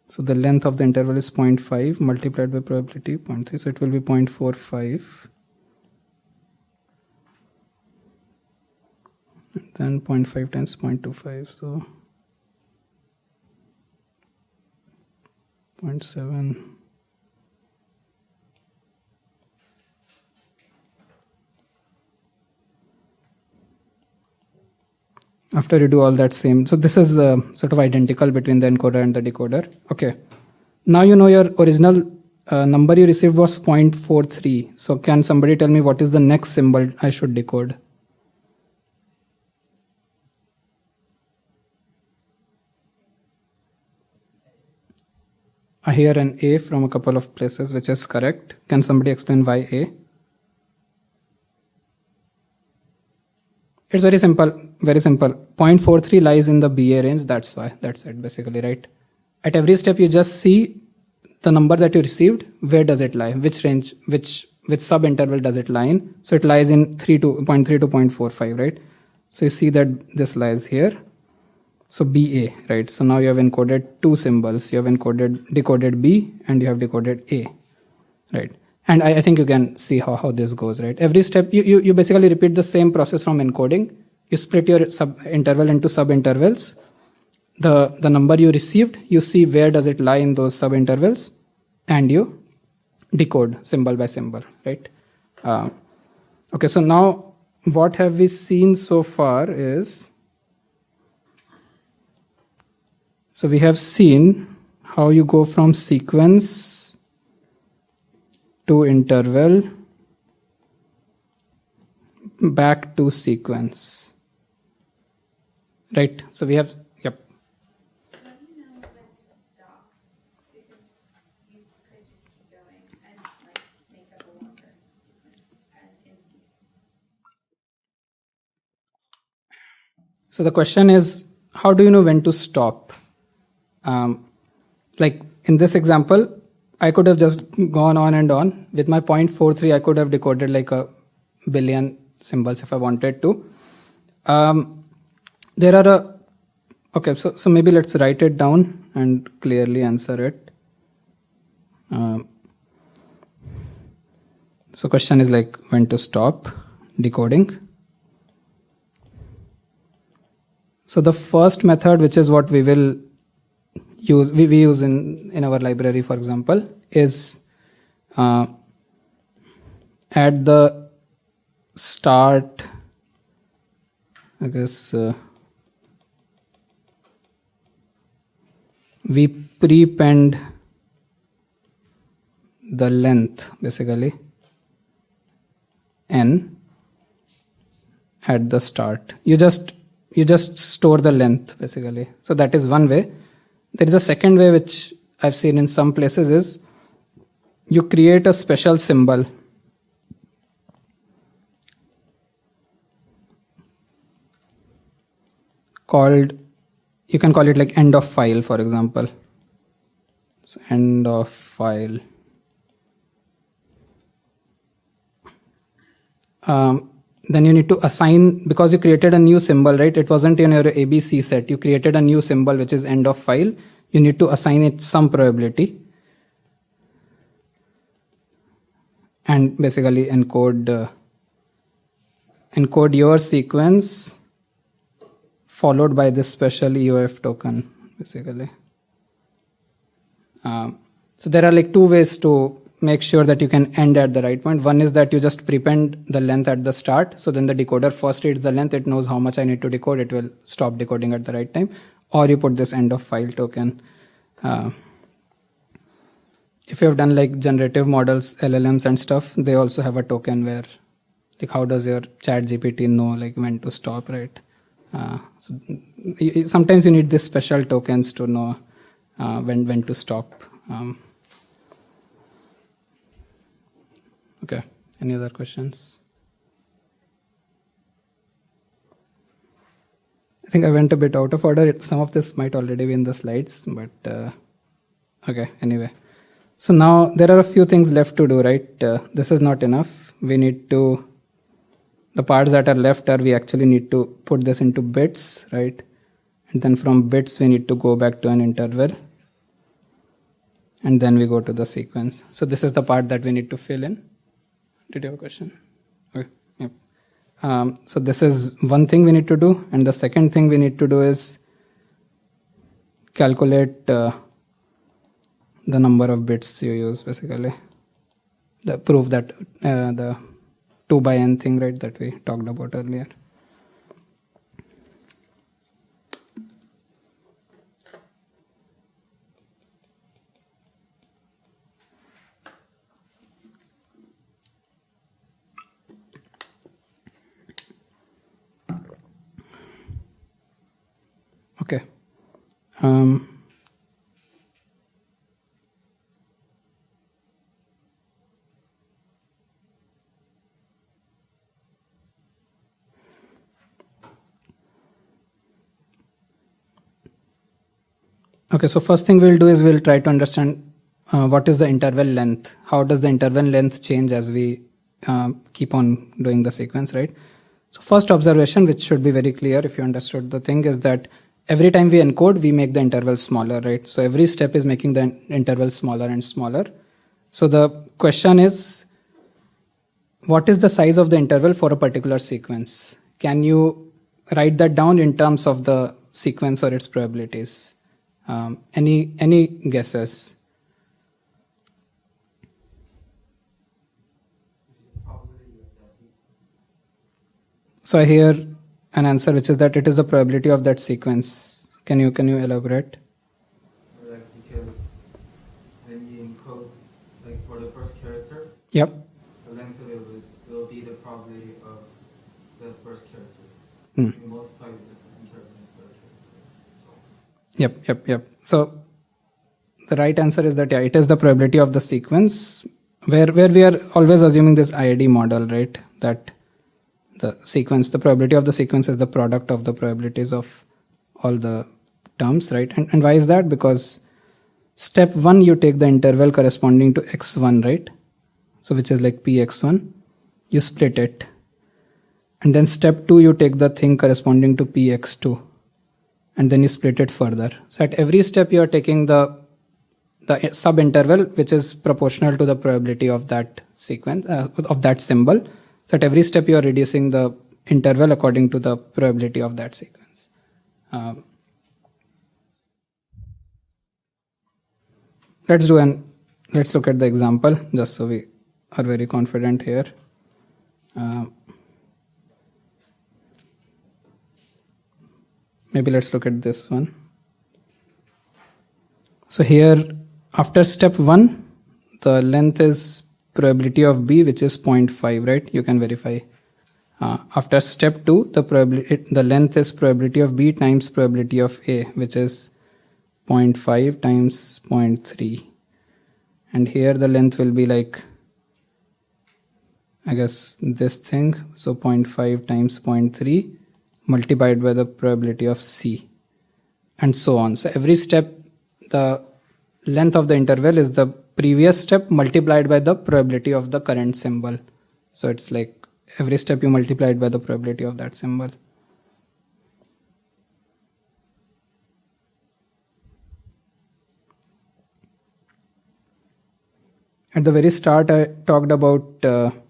So the length of the interval is 0.5 multiplied by probability 0.3. So it will be 0.45. And then 0.5 times 0.25. So 0.7. After you do all that same, so this is sort of identical between the encoder and the decoder. Okay. Now you know your original number you received was 0.43. So can somebody tell me what is the next symbol I should decode? I hear an A from a couple of places, which is correct. Can somebody explain why A? It's very simple, very simple. 0.43 lies in the BA range, that's why, that's it basically, right? At every step you just see the number that you received, where does it lie, which range, which sub-interval does it lie in. So it lies in 0.3 to 0.45, right? So you see that this lies here. So BA, right? So now you have encoded two symbols. You have decoded B and you have decoded A, right? And I think you can see how this goes, right? Every step, you basically repeat the same process from encoding. You split your sub-interval into sub-intervals. The number you received, you see where does it lie in those sub-intervals, and you decode symbol by symbol, right? Okay, so now what have we seen so far is, so we have seen how you go from sequence to interval back to sequence, right? So we have, yep. How do you know when to stop? Because you could just keep going and like make up a longer sequence and empty. So the question is, how do you know when to stop? Like in this example, I could have just gone on and on. With my 0.43, I could have decoded like a billion symbols if I wanted to. There are okay, so maybe let's write it down and clearly answer it. So question is like when to stop decoding. So the first method, which is what we will use, we use in our library, for example, is at the start, I guess, we prepend the length, basically, n at the start. You just store the length, basically. So that is one way. There is a second way, which I've seen in some places, is you create a special symbol called, you can call it like end of file, for example. So end of file. Then you need to assign, because you created a new symbol, right? It wasn't in your ABC set. You created a new symbol, which is end of file. You need to assign it some probability and basically encode your sequence followed by this special EOF token, basically. So there are like two ways to make sure that you can end at the right point. One is that you just prepend the length at the start. So then the decoder first reads the length, it knows how much I need to decode, it will stop decoding at the right time. Or you put this end of file token. If you have done like generative models, LLMs and stuff, they also have a token where, like, how does your chat GPT know like when to stop, right? Sometimes you need these special tokens to know when to stop. Okay, any other questions? I think I went a bit out of order. Some of this might already be in the slides, but okay, anyway. So now there are a few things left to do, right? This is not enough. We need to, the parts that are left are we actually need to put this into bits, right? And then from bits we need to go back to an interval. And then we go to the sequence. So this is the part that we need to fill in. Did you have a question? Okay. Yep. So this is one thing we need to do. And the second thing we need to do is calculate the number of bits you use, basically. The proof that the 2 by n thing, right, that we talked about earlier. Okay. Okay, so first thing we'll do is we'll try to understand what is the interval length. How does the interval length change as we keep on doing the sequence, right? So first observation, which should be very clear if you understood the thing, is that every time we encode, we make the interval smaller, right? So every step is making the interval smaller and smaller. So the question is, what is the size of the interval for a particular sequence? Can you write that down in terms of the sequence or its probabilities? Any guesses? So I hear an answer which is that it is the probability of that sequence. Can you elaborate? Like, because when you encode, like for the first character, Yep. the length of it will be the probability of the first character. Hmm. You multiply with the second character and third character. So. Yep. So the right answer is that, yeah, it is the probability of the sequence, where we are always assuming this IID model, right? That the sequence, the probability of the sequence is the product of the probabilities of all the terms, right? And why is that? Because step 1, you take the interval corresponding to x1, right? So which is like px1, you split it. And then step 2, you take the thing corresponding to px2, and then you split it further. So at every step, you are taking the sub-interval, which is proportional to the probability of that sequence, of that symbol. So at every step, you are reducing the interval according to the probability of that sequence. Let's look at the example, just so we are very confident here. Maybe let's look at this one. So here, after step 1, the length is probability of B, which is 0.5, right? You can verify. After step 2, the length is probability of B times probability of A, which is 0.5 times 0.3. And here the length will be like, I guess, this thing. So 0.5 times 0.3 multiplied by the probability of C, and so on. So every step, the length of the interval is the previous step multiplied by the probability of the current symbol. So it's like every step you multiply it by the probability of that symbol. At the very start, I talked about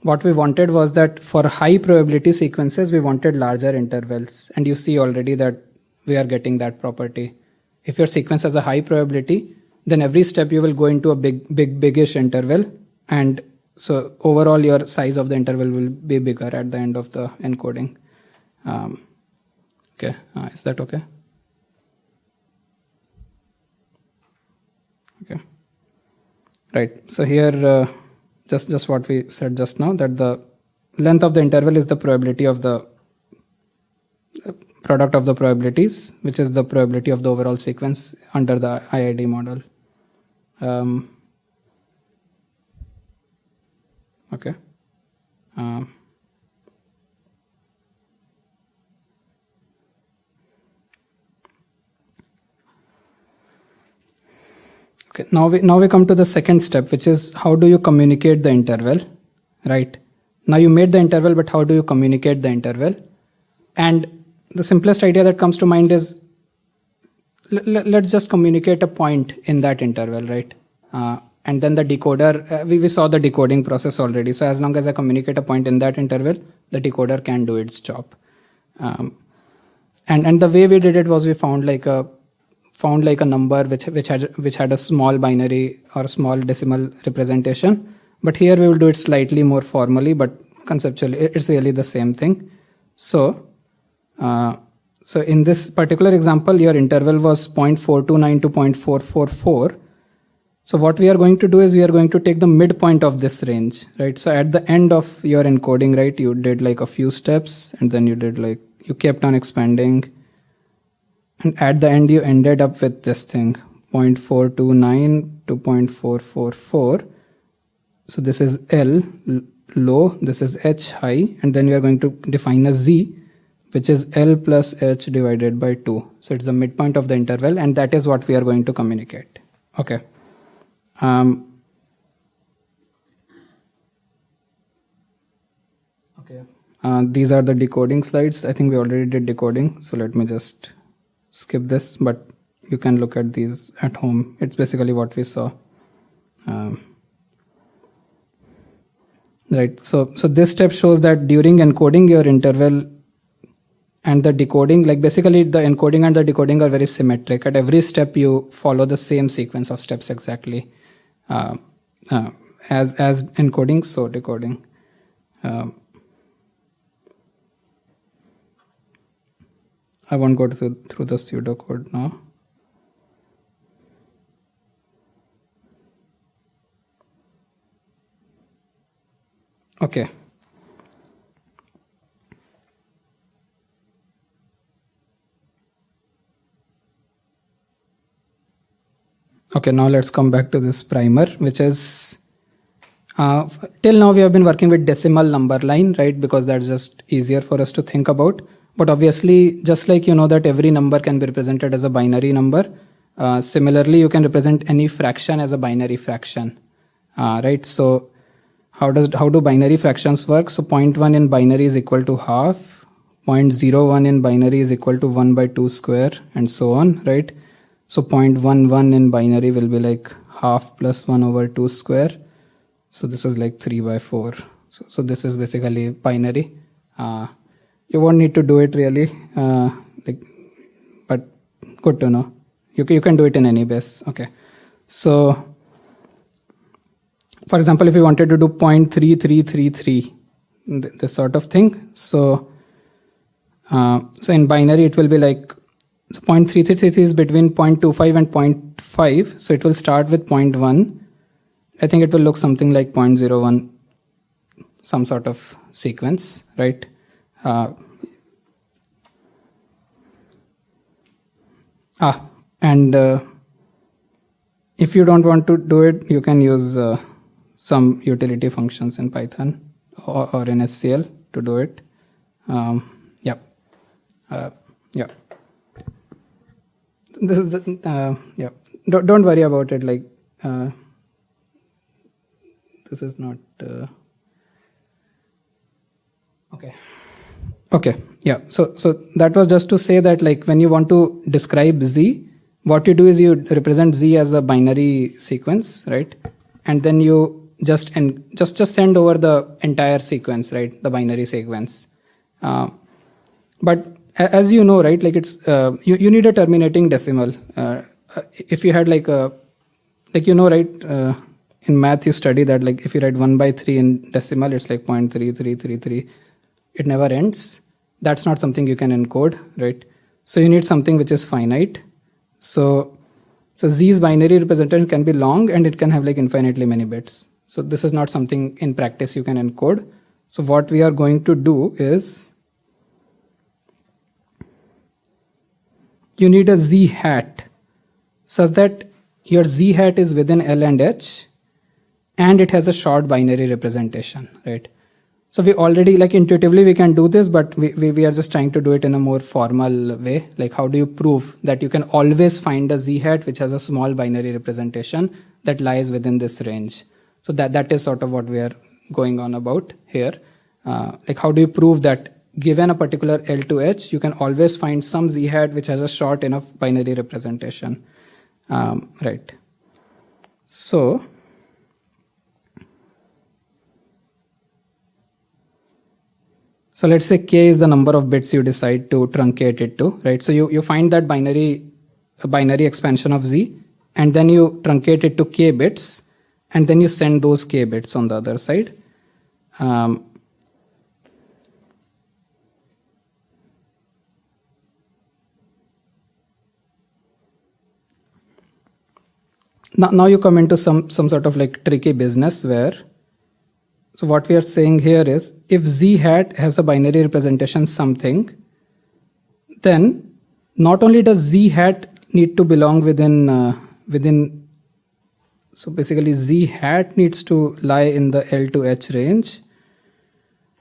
what we wanted was that for high probability sequences, we wanted larger intervals. And you see already that we are getting that property. if your sequence has a high probability, then every step you will go into a biggish interval, and so overall your size of the interval will be bigger at the end of the encoding. Okay, is that okay? Okay. Right. So here, just what we said just now, that the length of the interval is the probability of the product of the probabilities, which is the probability of the overall sequence under the IID model. Okay. Okay. Now we come to the second step, which is how do you communicate the interval, right? Now you made the interval, but how do you communicate the interval? And the simplest idea that comes to mind is let's just communicate a point in that interval, right? And then the decoder, we saw the decoding process already. So as long as I communicate a point in that interval, the decoder can do its job. And the way we did it was we found like a number which had a small binary or small decimal representation. But here we will do it slightly more formally, but conceptually it's really the same thing. So in this particular example, your interval was 0.429 to 0.444. So what we are going to do is we are going to take the midpoint of this range, right? So at the end of your encoding, right, you did like a few steps, and then you kept on expanding. And at the end, you ended up with this thing, 0.429 to 0.444. So this is L, low, this is H, high, and then we are going to define a Z, which is L plus H divided by 2. So it's the midpoint of the interval, and that is what we are going to communicate. Okay. These are the decoding slides. I think we already did decoding, so let me just skip this, but you can look at these at home. It's basically what we saw. Right. So this step shows that during encoding your interval and the decoding, like basically the encoding and the decoding are very symmetric. At every step you follow the same sequence of steps exactly. As encoding, so decoding. I won't go through the pseudocode now. Okay. Okay, now let's come back to this primer, which is, till now we have been working with decimal number line, right? Because that's just easier for us to think about. But obviously, just like you know that every number can be represented as a binary number, similarly, you can represent any fraction as a binary fraction, right? So how do binary fractions work? So 0.1 in binary is equal to half, 0.01 in binary is equal to 1 by 2 square, and so on, right? So 0.11 in binary will be like half plus 1 over 2 square. So this is like 3 by 4. So this is basically binary. You won't need to do it really, but good to know. You can do it in any base. Okay. So, for example, if you wanted to do 0.3333, this sort of thing. So in binary, it will be like, so 0.3333 is between 0.25 and 0.5. So it will start with 0.1. I think it will look something like 0.01, some sort of sequence, right? And if you don't want to do it, you can use some utility functions in Python or in SCL to do it. Yeah. This is yeah. Don't worry about it. Like this is not okay. Okay. Yeah. So that was just to say that like when you want to describe Z, what you do is you represent Z as a binary sequence, right? And then you just send over the entire sequence, right? The binary sequence. But as you know, right, like it's, you need a terminating decimal. If you had like a, like, you know, right, in math you study that, like if you write 1/3 in decimal, it's like 0.3333. It never ends. That's not something you can encode, right? So you need something which is finite. So Z's binary representation can be long and it can have like infinitely many bits. So this is not something in practice you can encode. So what we are going to do is, you need a Z hat such that your Z hat is within L and H and it has a short binary representation, right? So we already, like intuitively we can do this, but we are just trying to do it in a more formal way. Like how do you prove that you can always find a Z hat which has a small binary representation that lies within this range? So that is sort of what we are going on about here. Like how do you prove that given a particular L to H, you can always find some Z hat which has a short enough binary representation, right? So let's say K is the number of bits you decide to truncate it to, right? So you find that binary expansion of Z, and then you truncate it to K bits, and then you send those K bits on the other side. Now you come into some sort of like tricky business where, so what we are saying here is, if Z hat has a binary representation something, then not only does Z hat need to belong within, so basically Z hat needs to lie in the L to H range,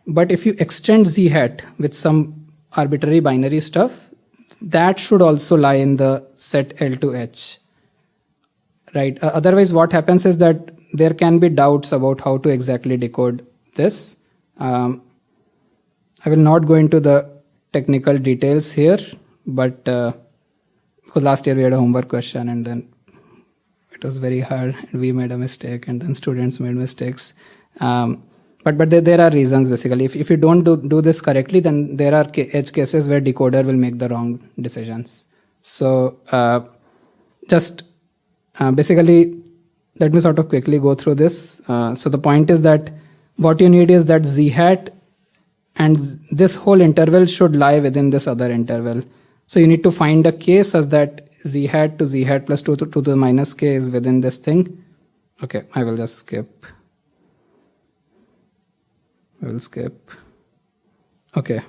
but if you extend Z hat with some arbitrary binary stuff, that should also lie in the set L to H. Right. Otherwise, what happens is that there can be doubts about how to exactly decode this. I will not go into the technical details here, but because last year we had a homework question and then it was very hard and we made a mistake and then students made mistakes. But there are reasons basically. If you don't do this correctly, then there are edge cases where decoder will make the wrong decisions. So basically, let me sort of quickly go through this. So the point is that what you need is that Z hat and this whole interval should lie within this other interval. So you need to find a K such that Z hat to Z hat plus 2 to the minus K is within this thing. Okay, I will just skip. I will skip. Okay.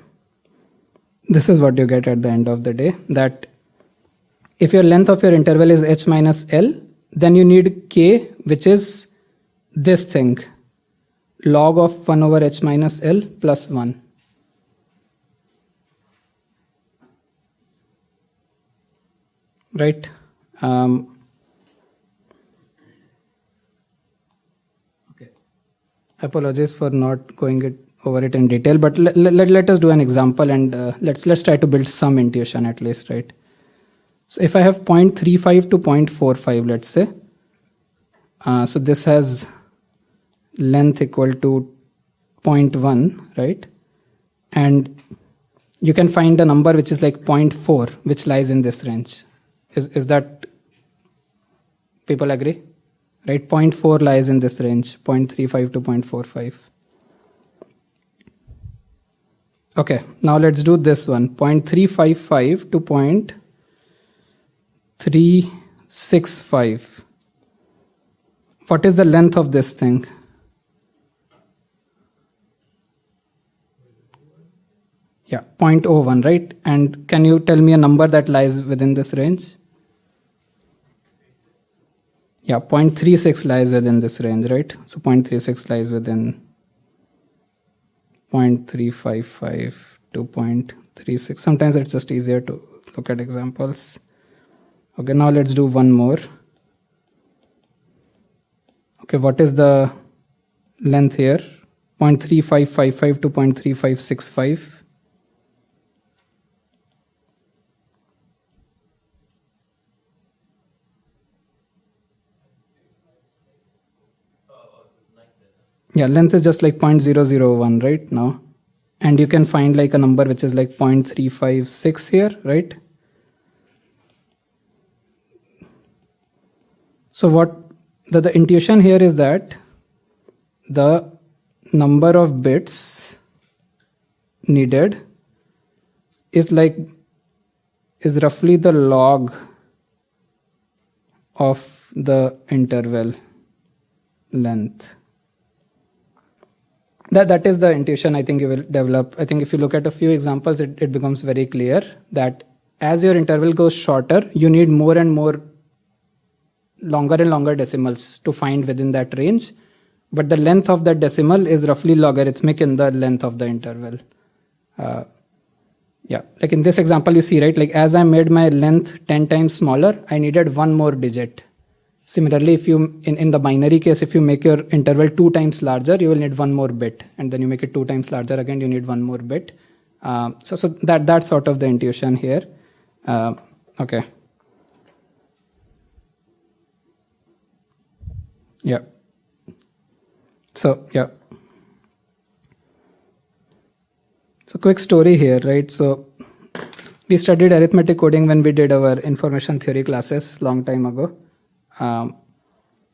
This is what you get at the end of the day, that if your length of your interval is H minus L, then you need K, which is this thing, log of 1 over H minus L plus 1. Right? Okay. Apologies for not going over it in detail, but let us do an example and let's try to build some intuition at least, right? So if I have 0.35 to 0.45, let's say, so this has length equal to 0.1, right? And you can find a number which is like 0.4, which lies in this range. Is that, people agree? Right? 0.4 lies in this range, 0.35 to 0.45. Okay, now let's do this one, 0.355 to 0.365. What is the length of this thing? Yeah, 0.01, right? And can you tell me a number that lies within this range? Yeah, 0.36 lies within this range, right? So 0.36 lies within 0.355 to 0.36. Sometimes it's just easier to look at examples. Okay, now let's do one more. Okay, what is the length here? 0.3555 to 0.3565. Yeah, length is just like 0.001 right now. and you can find like a number which is like 0.356 here, right? So what the intuition here is that the number of bits needed is roughly the log of the interval length. That is the intuition I think you will develop. I think if you look at a few examples, it becomes very clear that as your interval goes shorter, you need more and more longer and longer decimals to find within that range. But the length of that decimal is roughly logarithmic in the length of the interval. Yeah, like in this example, you see, right? Like as I made my length 10 times smaller, I needed one more digit. Similarly, if you, in the binary case, if you make your interval 2 times larger, you will need one more bit. And then you make it 2 times larger again, you need one more bit. So that's sort of the intuition here. Okay. Yeah. So, yeah. So quick story here, right? So we studied arithmetic coding when we did our information theory classes long time ago.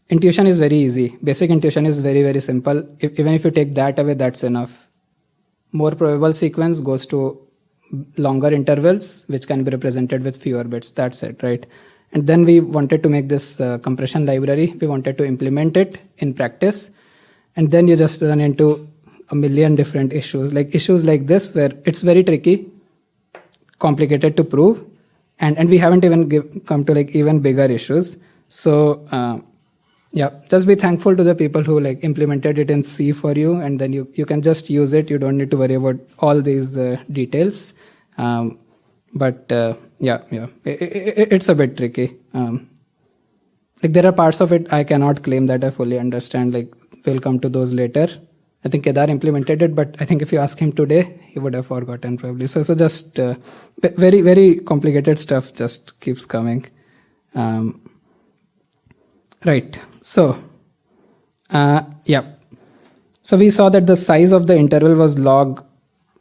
Intuition is very easy. Basic intuition is very, very simple. Even if you take that away, that's enough. More probable sequence goes to longer intervals, which can be represented with fewer bits. That's it, right? And then we wanted to make this compression library. We wanted to implement it in practice. And then you just run into a million different issues like this, where it's very tricky, complicated to prove. And we haven't even come to like even bigger issues. So, yeah, just be thankful to the people who like implemented it in C for you, and then you can just use it. You don't need to worry about all these details. But yeah, it's a bit tricky. Like there are parts of it I cannot claim that I fully understand. Like we'll come to those later. I think Kedar implemented it, but I think if you ask him today, he would have forgotten probably. So just very, very complicated stuff just keeps coming. Right. So, yeah. So we saw that the size of the interval was log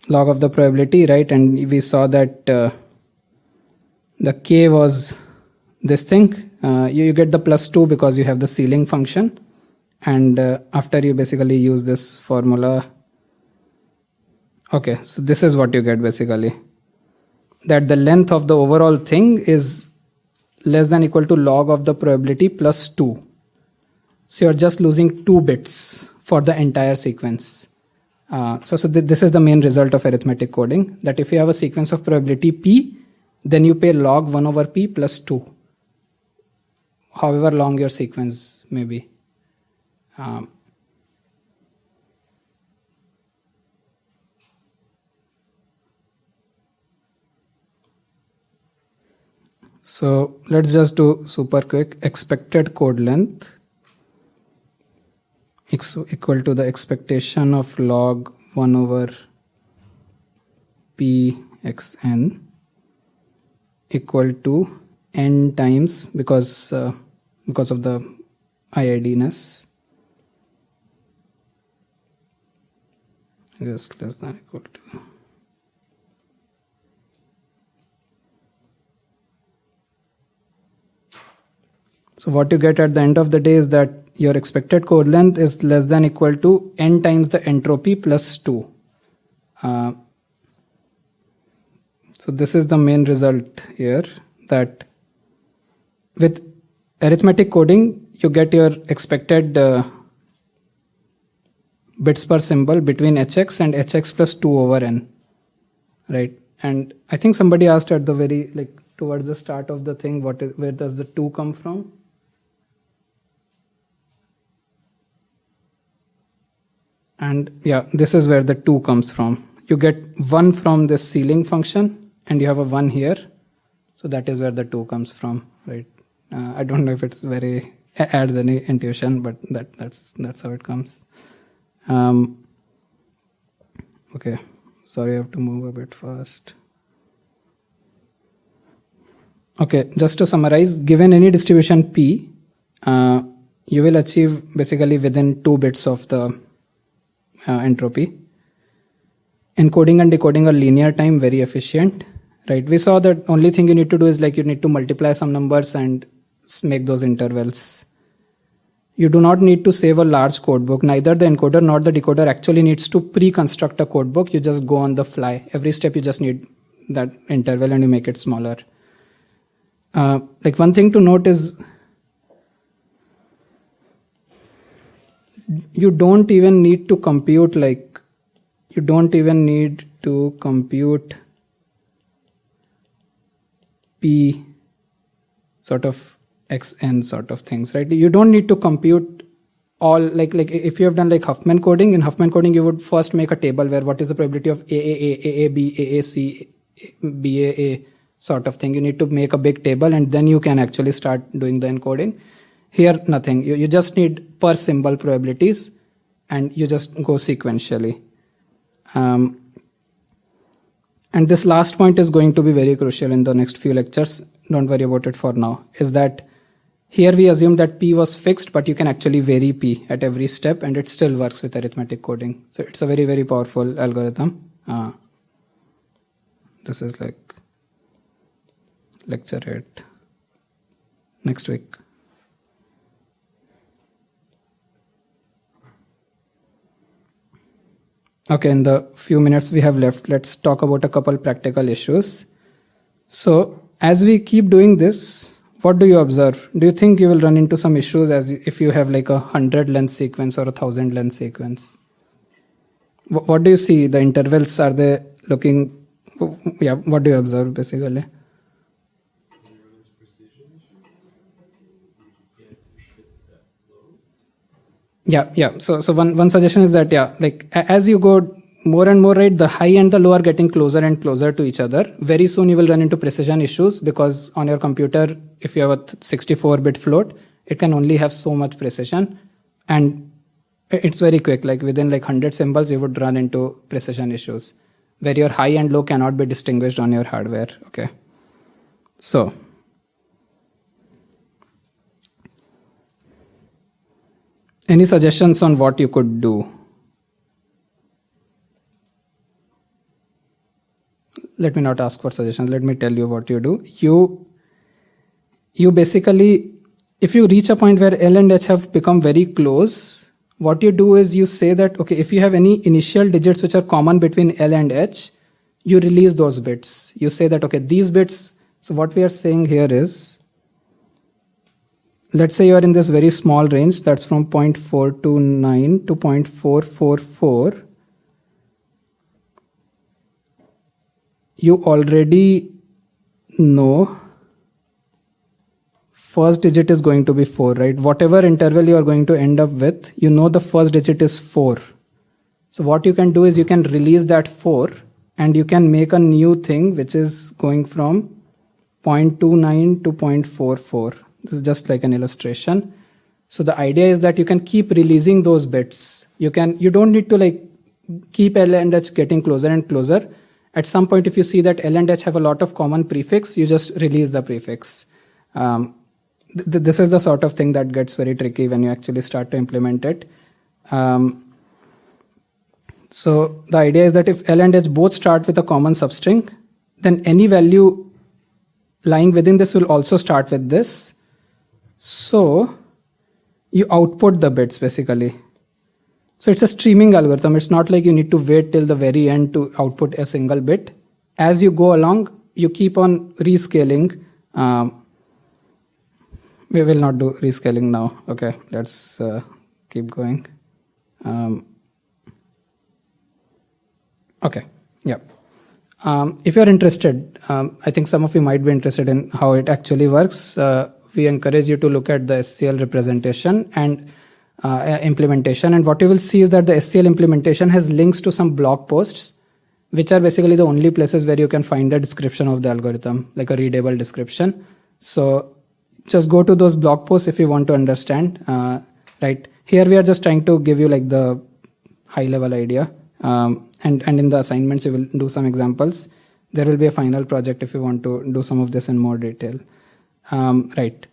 of the probability, right? And we saw that the k was this thing. You get the +2 because you have the ceiling function. And after you basically use this formula. Okay, so this is what you get basically. That the length of the overall thing is less than equal to log of the probability +2. So you're just losing 2 bits for the entire sequence. So this is the main result of arithmetic coding, that if you have a sequence of probability p, then you pay log 1 over p +2, however long your sequence may be. So let's just do super quick. Expected code length equal to the expectation of log 1 over p xn equal to n times, because of the IID-ness, is less than equal to so what you get at the end of the day is that your expected code length is less than equal to n times the entropy +2. So this is the main result here, that with arithmetic coding, you get your expected bits per symbol between hx and hx +2 over n, right? And I think somebody asked at the very, like towards the start of the thing, where does the 2 come from? And yeah, this is where the 2 comes from. You get 1 from this ceiling function, and you have a 1 here. So that is where the 2 comes from, right? I don't know if it's adds any intuition, but that's how it comes. Okay, sorry, I have to move a bit fast. Okay, just to summarize, given any distribution P, you will achieve basically within 2 bits of the entropy. encoding and decoding are linear time, very efficient, right? We saw that only thing you need to do is like you need to multiply some numbers and make those intervals. You do not need to save a large code book. Neither the encoder nor the decoder actually needs to pre-construct a code book. You just go on the fly. Every step you just need that interval and you make it smaller. Like one thing to note is you don't even need to compute P sort of xn sort of things, right? You don't need to compute all, like if you have done like Huffman coding, in Huffman coding you would first make a table where what is the probability of AAA, AAB, AAC, BAA sort of thing. You need to make a big table and then you can actually start doing the encoding. Here, nothing. You just need per symbol probabilities and you just go sequentially. And this last point is going to be very crucial in the next few lectures. Don't worry about it for now. Is that here we assume that P was fixed, but you can actually vary P at every step and it still works with arithmetic coding. So it's a very, very powerful algorithm. This is like lecture 8 next week. Okay, in the few minutes we have left, let's talk about a couple practical issues. So as we keep doing this, what do you observe? Do you think you will run into some issues as if you have like 100 length sequence or 1,000 length sequence? What do you see? The intervals, are they looking, yeah, what do you observe basically? Yeah. So one suggestion is that, yeah, like as you go more and more, right, the high and the low are getting closer and closer to each other. Very soon you will run into precision issues because on your computer, if you have a 64-bit float, it can only have so much precision. And it's very quick, like within like 100 symbols, you would run into precision issues where your high and low cannot be distinguished on your hardware. Okay. So any suggestions on what you could do? Let me not ask for suggestions. Let me tell you what you do. You basically, if you reach a point where L and H have become very close, what you do is you say that, okay, if you have any initial digits which are common between L and H, you release those bits. You say that, okay, these bits, so what we are saying here is, let's say you are in this very small range, that's from 0.429 to 0.444. You already know first digit is going to be 4, right? Whatever interval you are going to end up with, you know the first digit is 4. So what you can do is you can release that 4 and you can make a new thing which is going from 0.29 to 0.44. This is just like an illustration. So the idea is that you can keep releasing those bits. You don't need to like keep L and H getting closer and closer. At some point, if you see that L and H have a lot of common prefix, you just release the prefix. This is the sort of thing that gets very tricky when you actually start to implement it. So the idea is that if L and H both start with a common substring, then any value lying within this will also start with this. So you output the bits basically. So it's a streaming algorithm. It's not like you need to wait till the very end to output a single bit. As you go along, you keep on rescaling. We will not do rescaling now. Okay, let's keep going. Okay, yeah. If you're interested, I think some of you might be interested in how it actually works. We encourage you to look at the SCL representation and implementation. And what you will see is that the SCL implementation has links to some blog posts, which are basically the only places where you can find a description of the algorithm, like a readable description. So just go to those blog posts if you want to understand. Right here, we are just trying to give you like the high level idea. And in the assignments, you will do some examples. There will be a final project if you want to do some of this in more detail. Right.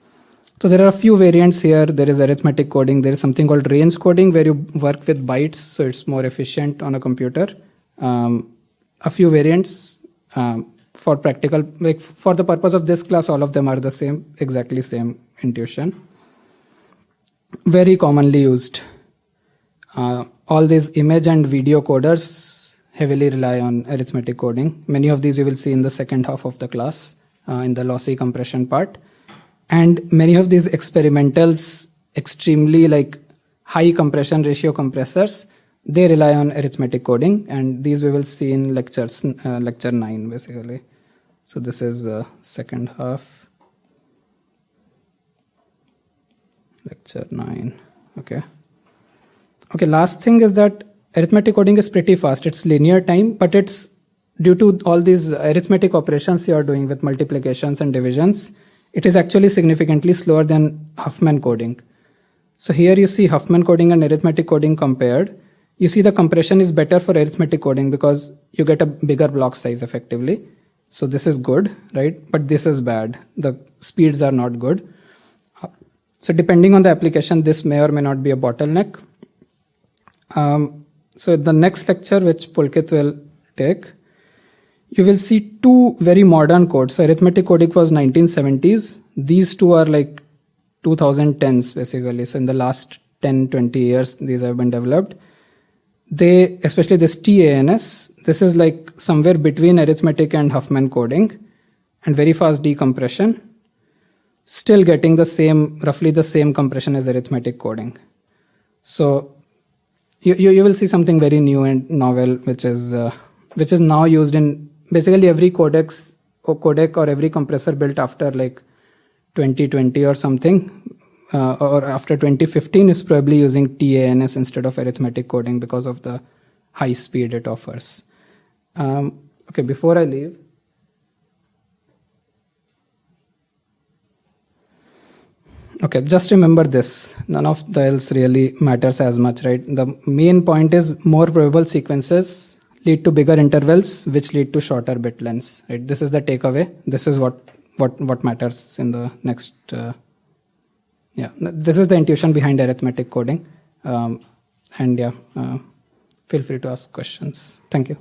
So there are a few variants here. There is arithmetic coding. There is something called range coding where you work with bytes, so it's more efficient on a computer. a few variants for practical, like for the purpose of this class, all of them are the same, exactly same intuition. Very commonly used. All these image and video coders heavily rely on arithmetic coding. Many of these you will see in the second half of the class, in the lossy compression part. And many of these experimentals, extremely like high compression ratio compressors, they rely on arithmetic coding, and these we will see in lecture 9 basically. So this is second half, lecture 9. Okay. Last thing is that arithmetic coding is pretty fast. It's linear time, but it's due to all these arithmetic operations you are doing with multiplications and divisions. It is actually significantly slower than Huffman coding. So here you see Huffman coding and arithmetic coding compared. You see the compression is better for arithmetic coding because you get a bigger block size effectively. So this is good, right? But this is bad. The speeds are not good. So depending on the application, this may or may not be a bottleneck. So the next lecture, which Pulkit will take, you will see two very modern codes. So arithmetic coding was 1970s. These two are like 2010s basically. So in the last 10, 20 years, these have been developed. They, especially this TANS, this is like somewhere between arithmetic and Huffman coding, and very fast decompression, still getting the same, roughly the same compression as arithmetic coding. So you will see something very new and novel, which is now used in basically every codec or every compressor built after like 2020 or something, or after 2015 is probably using TANS instead of arithmetic coding because of the high speed it offers. Okay, before I leave, okay, just remember this. None of the else really matters as much, right? The main point is more probable sequences lead to bigger intervals, which lead to shorter bit lengths, right? This is the takeaway. This is what matters in the next. This is the intuition behind arithmetic coding. Feel free to ask questions. Thank you.